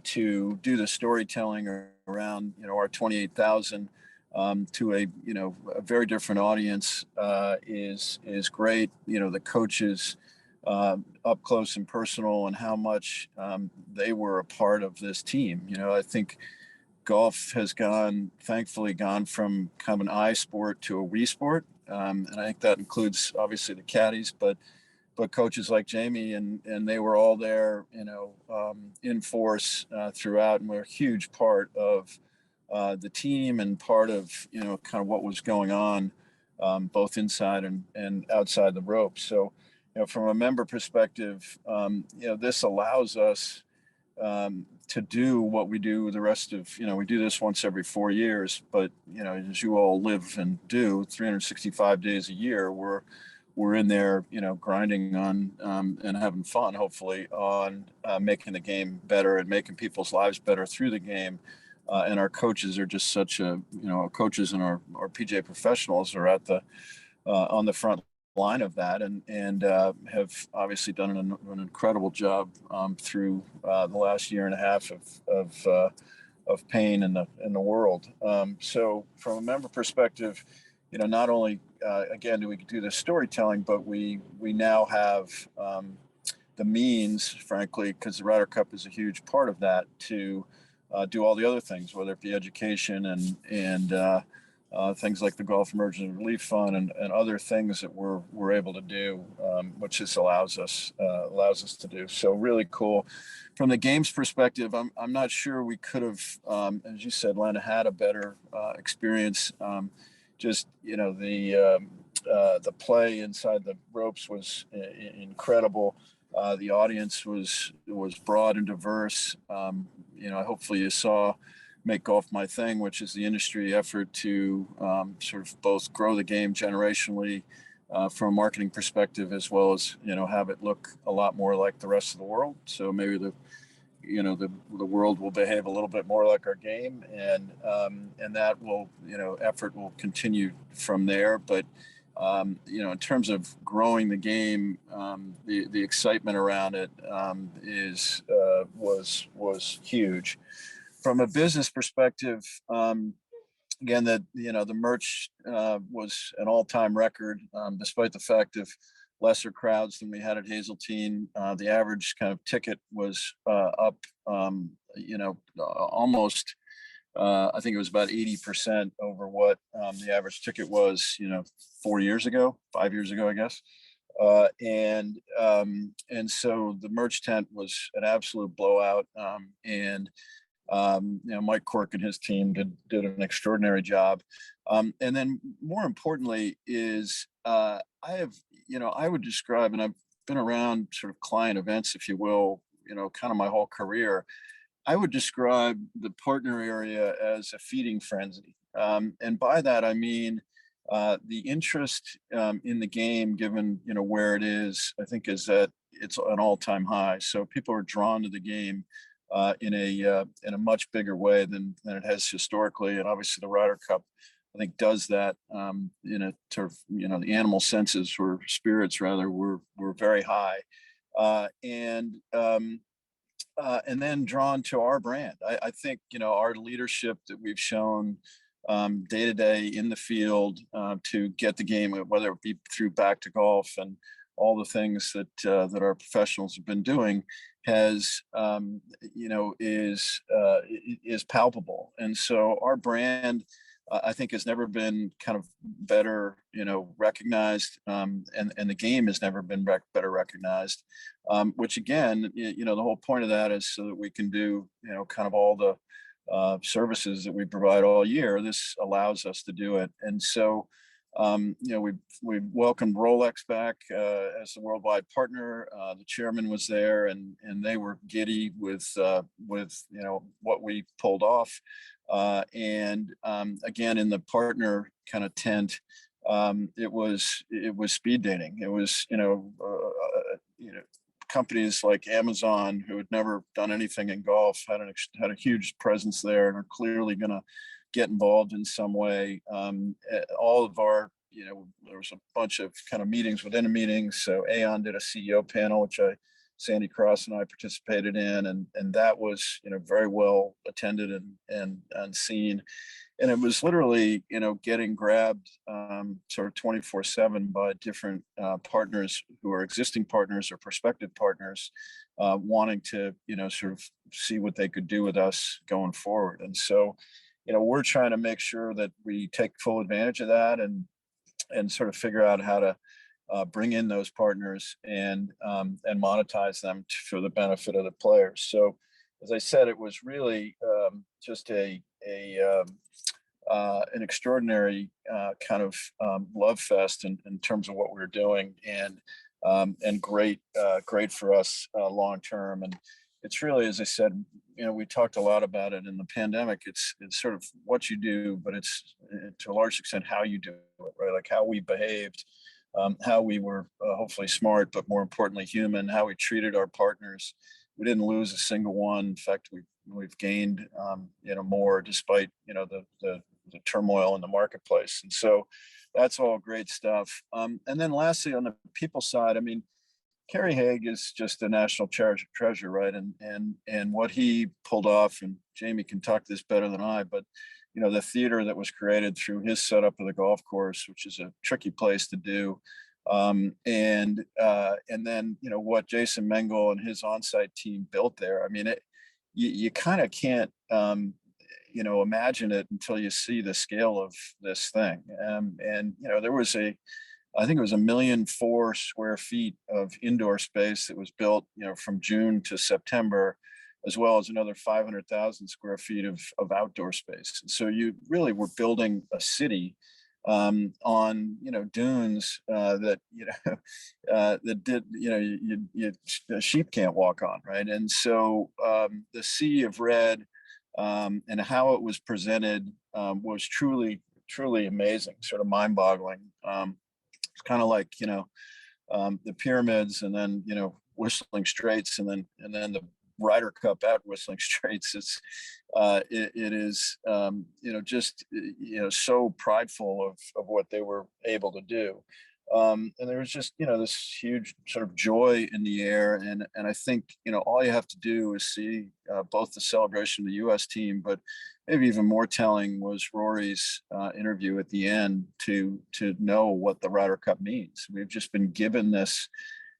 Speaker 7: to do the storytelling around, you know, our 28,000 to a, you know, a very different audience is great. You know, the coaches up close and personal, and how much they were a part of this team. You know, I think golf has thankfully gone from kind of an I sport to a we sport. And I think that includes obviously the caddies, but coaches like Jamie, and they were all there, you know, in force throughout, and were a huge part of the team and part of, you know, kind of what was going on both inside and outside the ropes. So, you know, from a member perspective, you know, this allows us to do what we do the rest of, you know, we do this once every 4 years, but, you know, as you all live and do 365 days a year, we're in there, you know, grinding on and having fun, hopefully, on making the game better and making people's lives better through the game. And our coaches are just such a, you know, our coaches and our PGA professionals are at the on the front line of that, and have obviously done an incredible job through the last year and a half of pain in the world. So from a member perspective, you know, not only again do we do the storytelling, but we now have the means, frankly, because the Ryder Cup is a huge part of that, to do all the other things, whether it be education and things like the Golf Emergency Relief Fund and other things that we're able to do, which this allows us to do. So really cool. From the games perspective, I'm not sure we could have, as you said, Len, had a better experience. Just, you know, the play inside the ropes was incredible. The audience was broad and diverse. You know, hopefully you saw Make Golf My Thing, which is the industry effort to sort of both grow the game generationally from a marketing perspective, as well as, you know, have it look a lot more like the rest of the world. So maybe the world will behave a little bit more like our game, and that will, you know, effort will continue from there. But you know, in terms of growing the game, the excitement around it was huge. From a business perspective, again, that, you know, the merch was an all-time record, despite the fact of lesser crowds than we had at Hazeltine. The average kind of ticket was up, you know, almost. I think it was about 80% over what the average ticket was, you know, 5 years ago, I guess. And so the merch tent was an absolute blowout. And you know, Mike Cork and his team did an extraordinary job. And then more importantly is I would describe, and I've been around sort of client events, if you will, you know, kind of my whole career. I would describe the partner area as a feeding frenzy. And by that, I mean, the interest in the game, given, you know, where it is, I think is that it's an all-time high. So people are drawn to the game in a much bigger way than it has historically. And obviously the Ryder Cup, I think, does that in a sort of, you know, the animal senses, or spirits rather, were very high. And then drawn to our brand. I think, you know, our leadership that we've shown day to day in the field to get the game, whether it be through Back to Golf and all the things that our professionals have been doing, has you know, is palpable. And so our brand, I think, has never been kind of better, you know, recognized, and the game has never been better recognized. Which again, you know, the whole point of that is so that we can do, you know, kind of all the services that we provide all year. This allows us to do it. And so, you know, we welcomed Rolex back as the worldwide partner. The chairman was there, and they were giddy with you know, what we pulled off. And again, in the partner kind of tent, it was speed dating. It was, you know, companies like Amazon, who had never done anything in golf, had a huge presence there and are clearly going to get involved in some way. All of our, there was a bunch of kind of meetings within a meeting. So Aon did a CEO panel, which Sandy Cross and I participated in, and that was, very well attended and seen. And it was literally, getting grabbed sort of 24/7 by different partners who are existing partners or prospective partners wanting to, sort of see what they could do with us going forward. And so, we're trying to make sure that we take full advantage of that and sort of figure out how to bring in those partners and monetize them for the benefit of the players. So, as I said, it was really just an extraordinary kind of love fest in terms of what we're doing, and great for us long term. And it's really, as I said, we talked a lot about it in the pandemic. It's sort of what you do, but it's to a large extent how you do it, right? Like how we behaved, how we were hopefully smart, but more importantly human, how we treated our partners. We didn't lose a single one. In fact, we've gained more despite the turmoil in the marketplace. And so that's all great stuff. And then lastly, on the people side, I mean, Kerry Haig is just a national treasure, right? And what he pulled off, and Jamie can talk this better than I, but the theater that was created through his setup of the golf course, which is a tricky place to do. And then, what Jason Mengel and his on-site team built there. I mean, you kind of can't, imagine it until you see the scale of this thing. And there was I think it was 1.4 million square feet of indoor space that was built, from June to September, as well as another 500,000 square feet of outdoor space. And so you really were building a city on dunes that that did sheep can't walk on, right? And so the sea of red and how it was presented was truly amazing, sort of mind-boggling. It's kind of like the pyramids, and then Whistling Straits, and then the Ryder Cup at Whistling Straits. It is just so prideful of what they were able to do. And there was just this huge sort of joy in the air, and I think all you have to do is see both the celebration of the U.S. team, but maybe even more telling was Rory's interview at the end to know what the Ryder Cup means. We've just been given this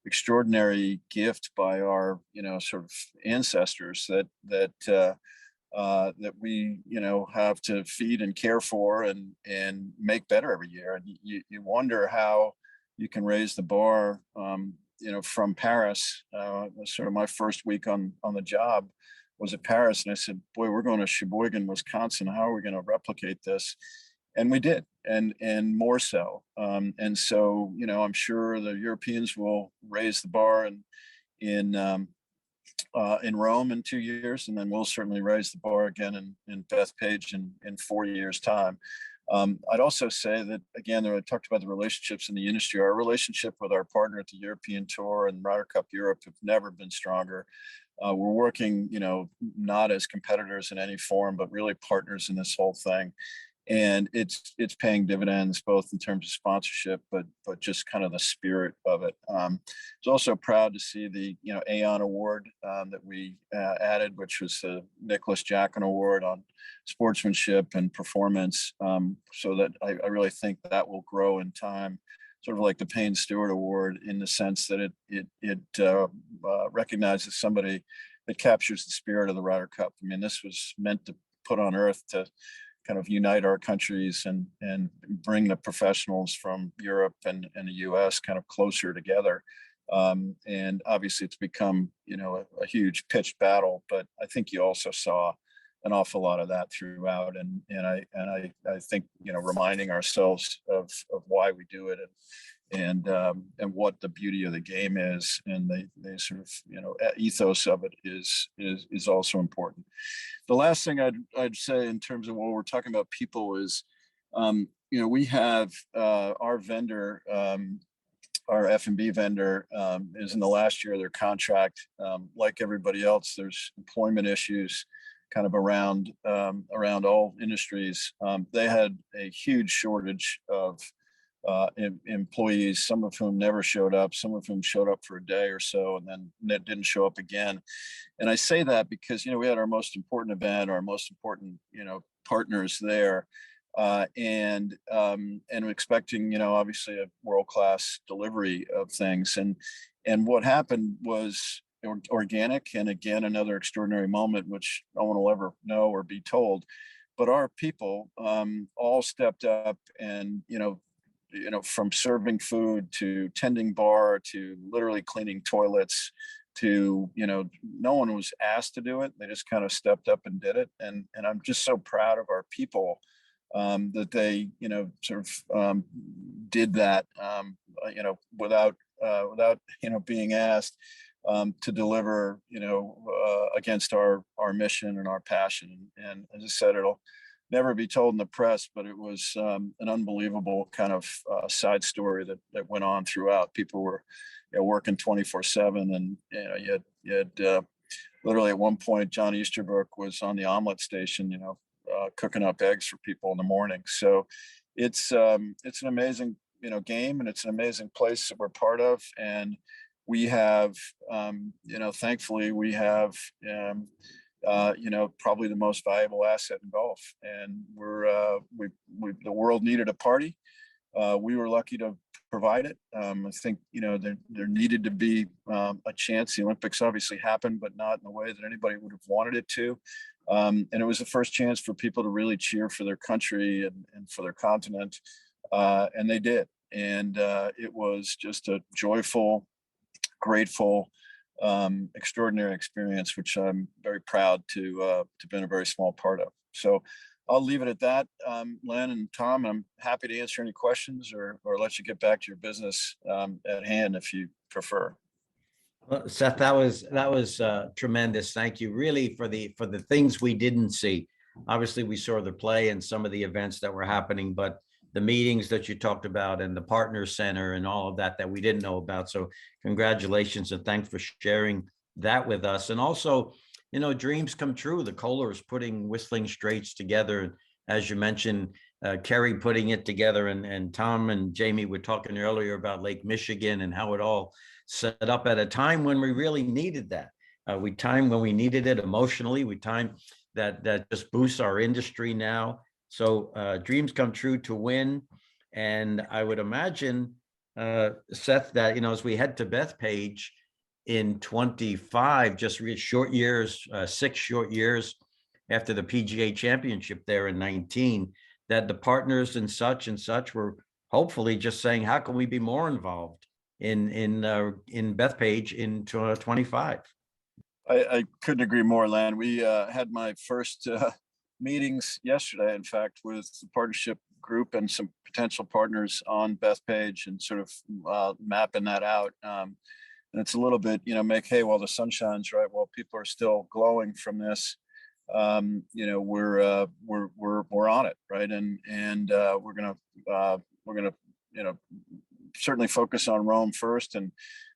Speaker 7: extraordinary gift by our sort of ancestors that we have to feed and care for and make better every year. And you wonder how you can raise the bar from Paris. Sort of my first week on the job was at Paris, and I said, boy, we're going to Sheboygan, Wisconsin. How are we going to replicate this? And we did, and more so. And so I'm sure the Europeans will raise the bar in Rome in 2 years, and then we'll certainly raise the bar again in Bethpage in 4 years' time. I'd also say that, again, I talked about the relationships in the industry. Our relationship with our partner at the European Tour and Ryder Cup Europe have never been stronger. We're working, not as competitors in any form, but really partners in this whole thing. And it's paying dividends both in terms of sponsorship, but just kind of the spirit of it. I was also proud to see the Aon Award that we added, which was the Nicholas Jackson Award on sportsmanship and performance. So that I really think that will grow in time, sort of like the Payne Stewart Award, in the sense that it recognizes somebody that captures the spirit of the Ryder Cup. I mean, this was meant to put on earth to kind of unite our countries and bring the professionals from Europe and the US kind of closer together. And obviously it's become, a huge pitched battle, but I think you also saw an awful lot of that throughout. And I think, reminding ourselves of why we do it and what the beauty of the game is, and the sort of ethos of it is also important. The last thing I'd say in terms of what we're talking about people is, we have our vendor our F&B vendor is in the last year of their contract. Like everybody else, there's employment issues kind of around all industries. They had a huge shortage of employees, some of whom never showed up, some of whom showed up for a day or so and then didn't show up again. And I say that because, we had our most important event, our most important, partners there, and expecting, obviously a world-class delivery of things. And what happened was organic, and again, another extraordinary moment, which no one will ever know or be told. But our people all stepped up and, from serving food to tending bar to literally cleaning toilets to, no one was asked to do it. They just kind of stepped up and did it. And I'm just so proud of our people that they, did that, without, being asked to deliver, against our mission and our passion. And as I said, it'll never be told in the press, but it was an unbelievable kind of side story that went on throughout. People were working 24/7, and you had literally at one point John Easterbrook was on the omelet station, cooking up eggs for people in the morning. So it's an amazing game, and it's an amazing place that we're part of. And we have thankfully we have probably the most valuable asset in golf, and the world needed a party. We were lucky to provide it. I think there needed to be a chance. The Olympics obviously happened, but not in the way that anybody would have wanted it to. And it was the first chance for people to really cheer for their country and for their continent, and they did. And it was just a joyful, grateful, extraordinary experience, which I'm very proud to have been a very small part of. So I'll leave it at that. Len and Tom, I'm happy to answer any questions or let you get back to your business at hand if you prefer.
Speaker 1: Well, Seth, that was tremendous. Thank you, really, for the things we didn't see. Obviously, we saw the play and some of the events that were happening, but the meetings that you talked about and the partner center and all of that we didn't know about. So congratulations and thanks for sharing that with us. And also, dreams come true. The Kohlers putting Whistling Straits together. As you mentioned, Kerry putting it together, and Tom and Jamie were talking earlier about Lake Michigan and how it all set up at a time when we really needed that. We timed when we needed it emotionally. We timed that just boosts our industry now. So dreams come true to win. And I would imagine, Seth, that, as we head to Bethpage in 25, just short years, 6 short years after the PGA championship there in 19, that the partners and such were hopefully just saying, how can we be more involved in Bethpage in 25?
Speaker 7: I couldn't agree more, Len. We had my first meetings yesterday, in fact, with the partnership group and some potential partners on Bethpage, and sort of mapping that out. And it's a little bit, make hay while the sun shines, right? While people are still glowing from this, we're on it, right? And we're gonna certainly focus on Rome first and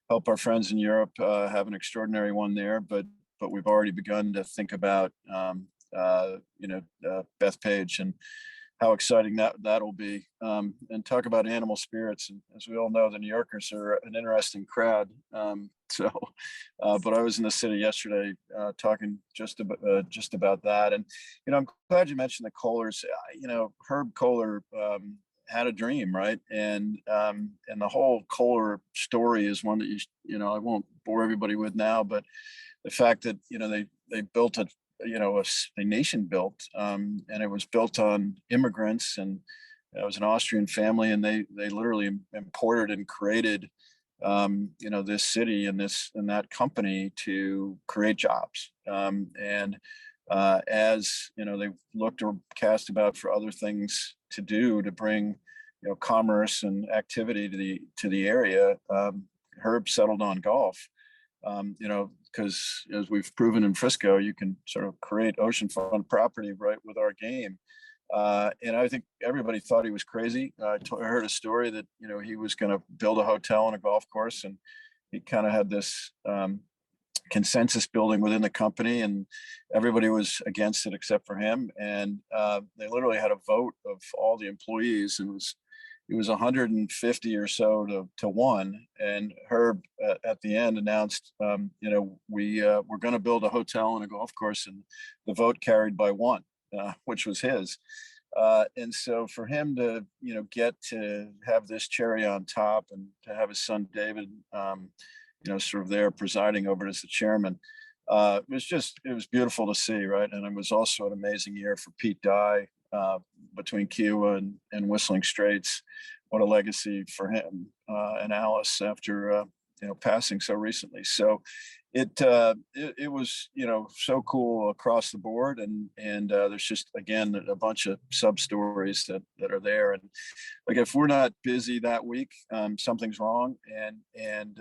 Speaker 7: help our friends in Europe have an extraordinary one there. But we've already begun to think about Bethpage and how exciting that'll be. And talk about animal spirits. And as we all know, the New Yorkers are an interesting crowd. But I was in the city yesterday talking just about that. And, I'm glad you mentioned the Kohlers. Herb Kohler had a dream, right? And the whole Kohler story is one that I won't bore everybody with now, but the fact that, they built a nation built, and it was built on immigrants, and it was an Austrian family, and they literally imported and created, this city and that company to create jobs. As they looked or cast about for other things to do to bring, commerce and activity to the area, Herb settled on golf. Because as we've proven in Frisco, you can sort of create oceanfront property right with our game. And I think everybody thought he was crazy. I heard a story that, he was going to build a hotel and a golf course, and he kind of had this consensus building within the company, and everybody was against it except for him. And they literally had a vote of all the employees, and it was 150 or so to one. And Herb at the end announced, we're going to build a hotel and a golf course, and the vote carried by one, which was his. And so for him to, get to have this cherry on top, and to have his son David, sort of there presiding over it as the chairman, it was beautiful to see, right? And it was also an amazing year for Pete Dye, between Kiowa and Whistling Straits. What a legacy for him and Alice after passing so recently. So it was so cool across the board, and there's just, again, a bunch of sub stories that are there. And like, if we're not busy that week, something's wrong. And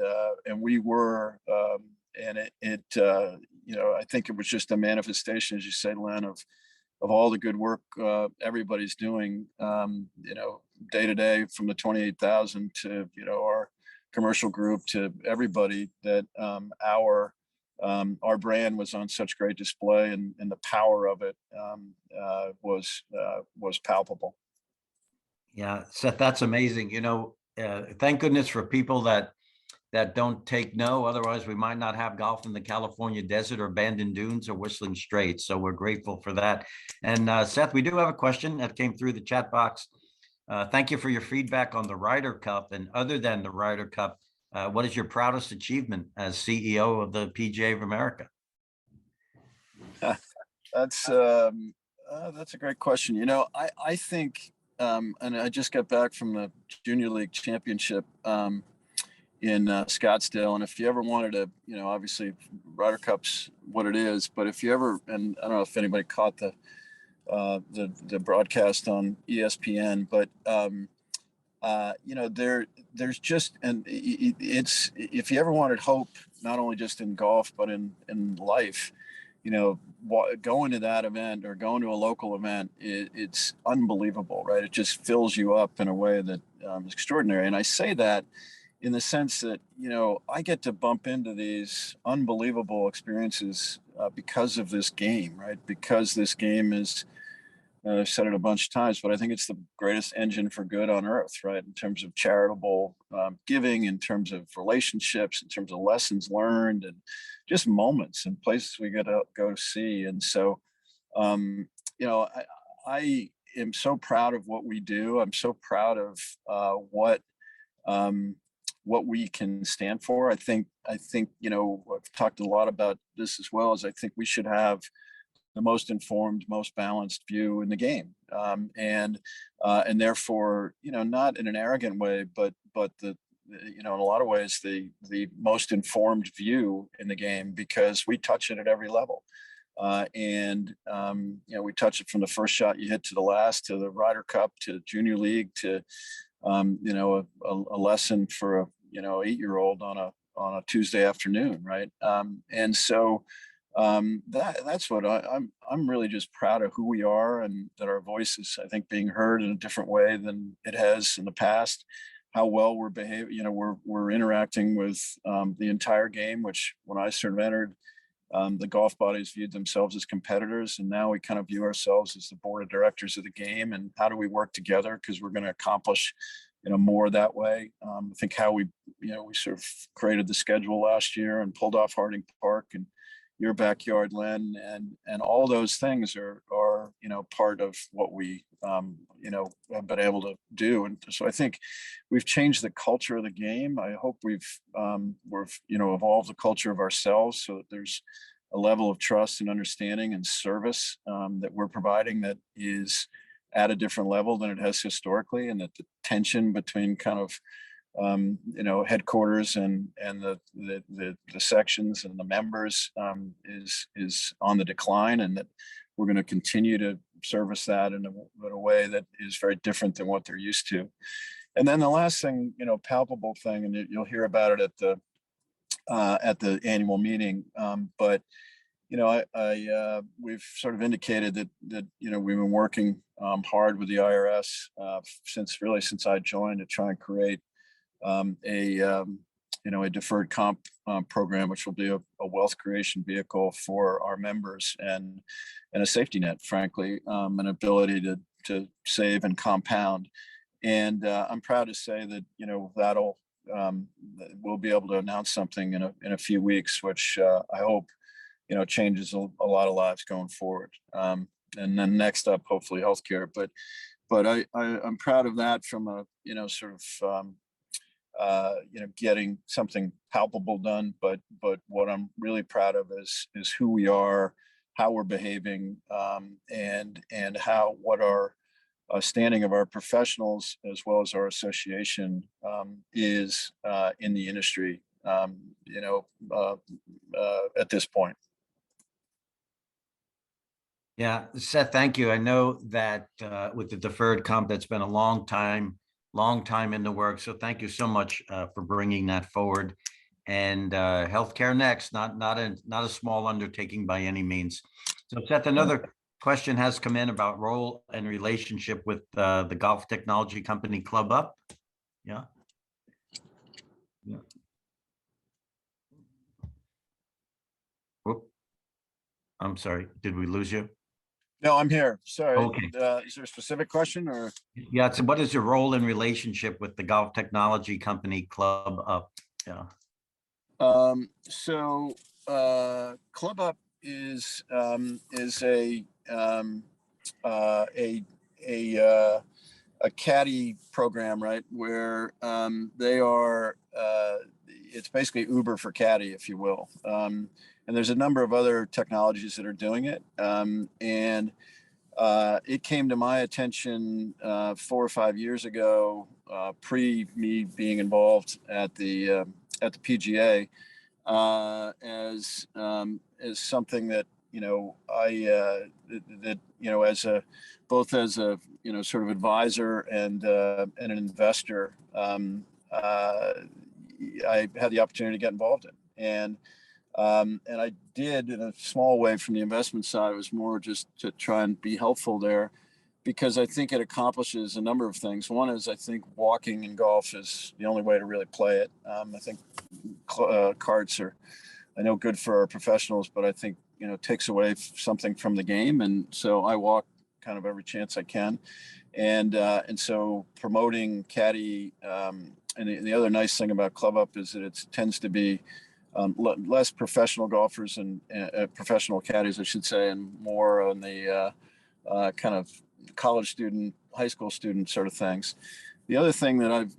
Speaker 7: we were, and I think it was just a manifestation, as you say, Len, of all the good work everybody's doing, day to day, from the 28,000 to, our commercial group, to everybody, that our brand was on such great display, and the power of it was palpable.
Speaker 1: Yeah, Seth, that's amazing. Thank goodness for people that don't take no. Otherwise, we might not have golf in the California desert, or Bandon Dunes, or Whistling Straits. So we're grateful for that. And Seth, we do have a question that came through the chat box. Thank you for your feedback on the Ryder Cup. And other than the Ryder Cup, what is your proudest achievement as CEO of the PGA of America?
Speaker 7: That's a great question. I think, and I just got back from the Junior League Championship in Scottsdale. And if you ever wanted to, obviously Ryder Cup's what it is, but if you ever, and I don't know if anybody caught the broadcast on ESPN, but there's just, and it's, if you ever wanted hope, not only just in golf, but in life, going to that event, or going to a local event, it's unbelievable, right? It just fills you up in a way that is extraordinary. And I say that in the sense that, I get to bump into these unbelievable experiences because of this game, right? Because this game is, I've said it a bunch of times, but I think it's the greatest engine for good on earth, right? In terms of charitable giving, in terms of relationships, in terms of lessons learned, and just moments and places we get to go see. And so, I am so proud of what we do. I'm so proud of what we can stand for. I think, I've talked a lot about this as well, as I think we should have the most informed, most balanced view in the game, and therefore, not in an arrogant way, but the in a lot of ways, the most informed view in the game, because we touch it at every level, and we touch it from the first shot you hit to the last, to the Ryder Cup, to Junior League, to a lesson for a 8-year-old on a Tuesday afternoon, right? And so that's what I'm really just proud of who we are, and that our voice is, I think, being heard in a different way than it has in the past. How well we're behaving, we're interacting with the entire game, which when I sort of entered, the golf bodies viewed themselves as competitors, and now we kind of view ourselves as the board of directors of the game. And how do we work together, because we're going to accomplish more that way. I think how we sort of created the schedule last year and pulled off Harding Park and your backyard, Len, and all those things are part of what we have been able to do. And so I think we've changed the culture of the game. I hope we've evolved the culture of ourselves, so that there's a level of trust and understanding and service that we're providing that is at a different level than it has historically, and that the tension between kind of headquarters and the sections and the members is on the decline, and that we're going to continue to service that in a way that is very different than what they're used to. And then the last thing, palpable thing, and you'll hear about it at the annual meeting, but we've sort of indicated that we've been working hard with the IRS since I joined to try and create a deferred comp program, which will be a wealth creation vehicle for our members and a safety net, frankly, an ability to save and compound. And I'm proud to say that we'll be able to announce something in a few weeks, which I hope changes a lot of lives going forward. And then next up, hopefully, healthcare. But I'm proud of that from a getting something palpable done. But what I'm really proud of is who we are, how we're behaving, and what our standing of our professionals as well as our association is in the industry. At this point.
Speaker 1: Yeah, Seth, thank you. I know that with the deferred comp, that's been a long time in the works. So thank you so much for bringing that forward. And healthcare next, not a small undertaking by any means. So Seth, another question has come in about role and relationship with the golf technology company Club Up. Yeah. Whoop. I'm sorry. Did we lose you?
Speaker 7: No, I'm here. Sorry.
Speaker 1: Okay.
Speaker 7: Is there a specific question or?
Speaker 1: Yeah. So what is your role and relationship with the golf technology company Club Up? Yeah.
Speaker 7: Club Up is a caddy program, right? Where they are, it's basically Uber for caddy, if you will. And there's a number of other technologies that are doing it. It came to my attention 4 or 5 years ago, pre me being involved at the PGA, as something that both as a sort of advisor and an investor, I had the opportunity to get involved in, and I did in a small way from the investment side. It was more just to try and be helpful there, because I think it accomplishes a number of things. One is I think walking in golf is the only way to really play it. I think carts are, I know, good for our professionals, but I think takes away something from the game. And so I walk kind of every chance I can, and so promoting caddy. And the other nice thing about Club Up is that it tends to be less professional golfers and professional caddies, I should say, and more on the kind of college student, high school student sort of things. The other thing that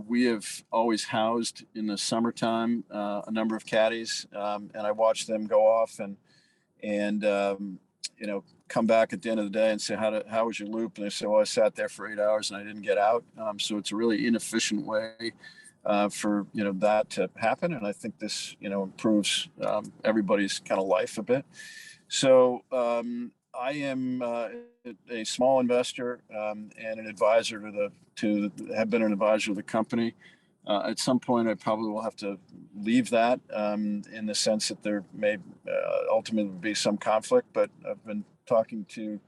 Speaker 7: we have always housed in the summertime a number of caddies, and I watch them go off and come back at the end of the day and say, how was your loop? And they say, well, I sat there for 8 hours and I didn't get out. So it's a really inefficient way for that to happen, and I think this improves everybody's kind of life a bit. So I am a small investor and an advisor have been an advisor to the company. At some point, I probably will have to leave that in the sense that there may ultimately be some conflict. But I've been talking to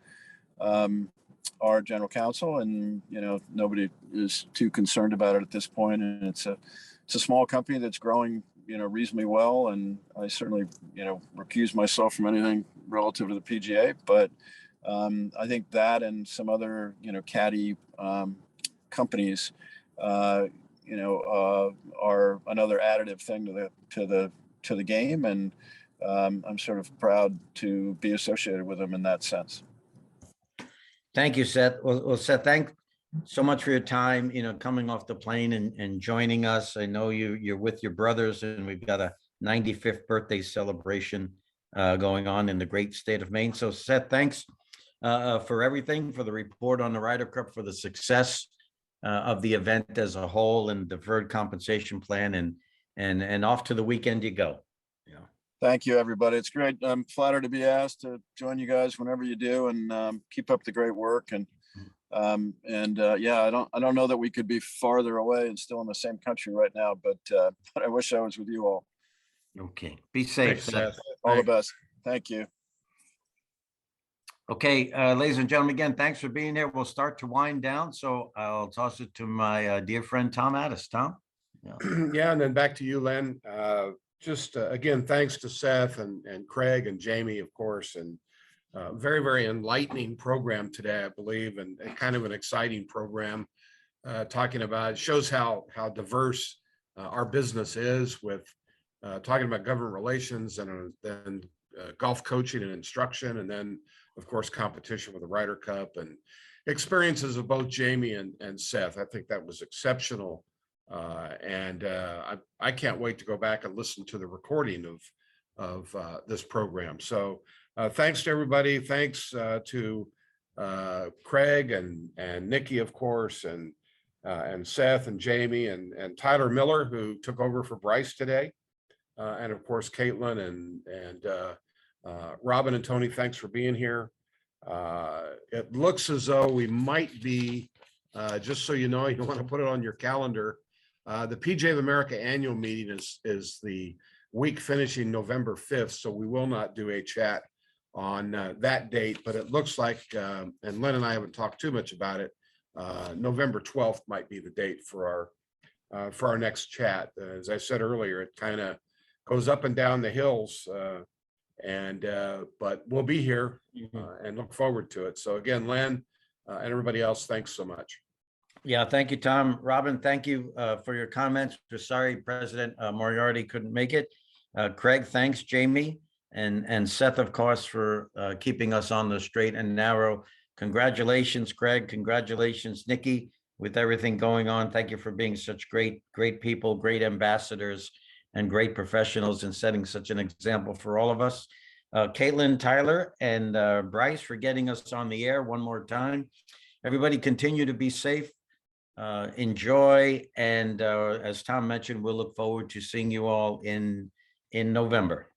Speaker 7: our general counsel, and nobody is too concerned about it at this point. And it's a small company that's growing reasonably well, and I certainly recuse myself from anything relative to the PGA. But I think that and some other caddy companies are another additive thing to the game, and I'm sort of proud to be associated with them in that sense.
Speaker 1: Thank you, Seth. Well, Seth, thanks so much for your time, coming off the plane and joining us. I know you're with your brothers, and we've got a 95th birthday celebration going on in the great state of Maine. So Seth, thanks for everything, for the report on the Ryder Cup, for the success of the event as a whole, and deferred compensation plan, and off to the weekend you go.
Speaker 7: Thank you, everybody. It's great. I'm flattered to be asked to join you guys whenever you do, and keep up the great work. And yeah, I don't know that we could be farther away and still in the same country right now, but I wish I was with you all.
Speaker 1: Okay. Be safe,
Speaker 2: Thanks,
Speaker 1: Seth.
Speaker 2: Seth.
Speaker 7: All the best. Thank you.
Speaker 1: Okay, ladies and gentlemen, again, thanks for being here. We'll start to wind down. So I'll toss it to my dear friend, Tom Addis. Tom? Yeah.
Speaker 2: Yeah, and then back to you, Len. Just again, thanks to Seth and Craig and Jamie, of course, and very, very enlightening program today, I believe, and kind of an exciting program. Talking about, it shows how diverse our business is, with talking about government relations and then golf coaching and instruction, and then of course competition with the Ryder Cup and experiences of both Jamie and Seth. I think that was exceptional. And I can't wait to go back and listen to the recording of this program. So thanks to everybody. Thanks to Craig and Nikki, of course, and Seth and Jamie and Tyler Miller, who took over for Bryce today. And of course, Caitlin and Robin and Tony, thanks for being here. It looks as though we might be, just so you know, you want to put it on your calendar. The PGA of America annual meeting is the week finishing November 5th. So we will not do a chat on that date, but it looks like, and Len and I haven't talked too much about it, November 12th might be the date for our next chat. As I said earlier, it kind of goes up and down the hills, but we'll be here and look forward to it. So again, Len and everybody else, thanks so much.
Speaker 1: Yeah, thank you, Tom. Robin, thank you for your comments. We're sorry President Moriarty couldn't make it. Craig, thanks. Jamie and Seth, of course, for keeping us on the straight and narrow. Congratulations, Craig. Congratulations, Nikki, with everything going on. Thank you for being such great people, great ambassadors, and great professionals, and setting such an example for all of us. Caitlin, Tyler, and Bryce for getting us on the air one more time. Everybody continue to be safe, enjoy, and as Tom mentioned, we'll look forward to seeing you all in November.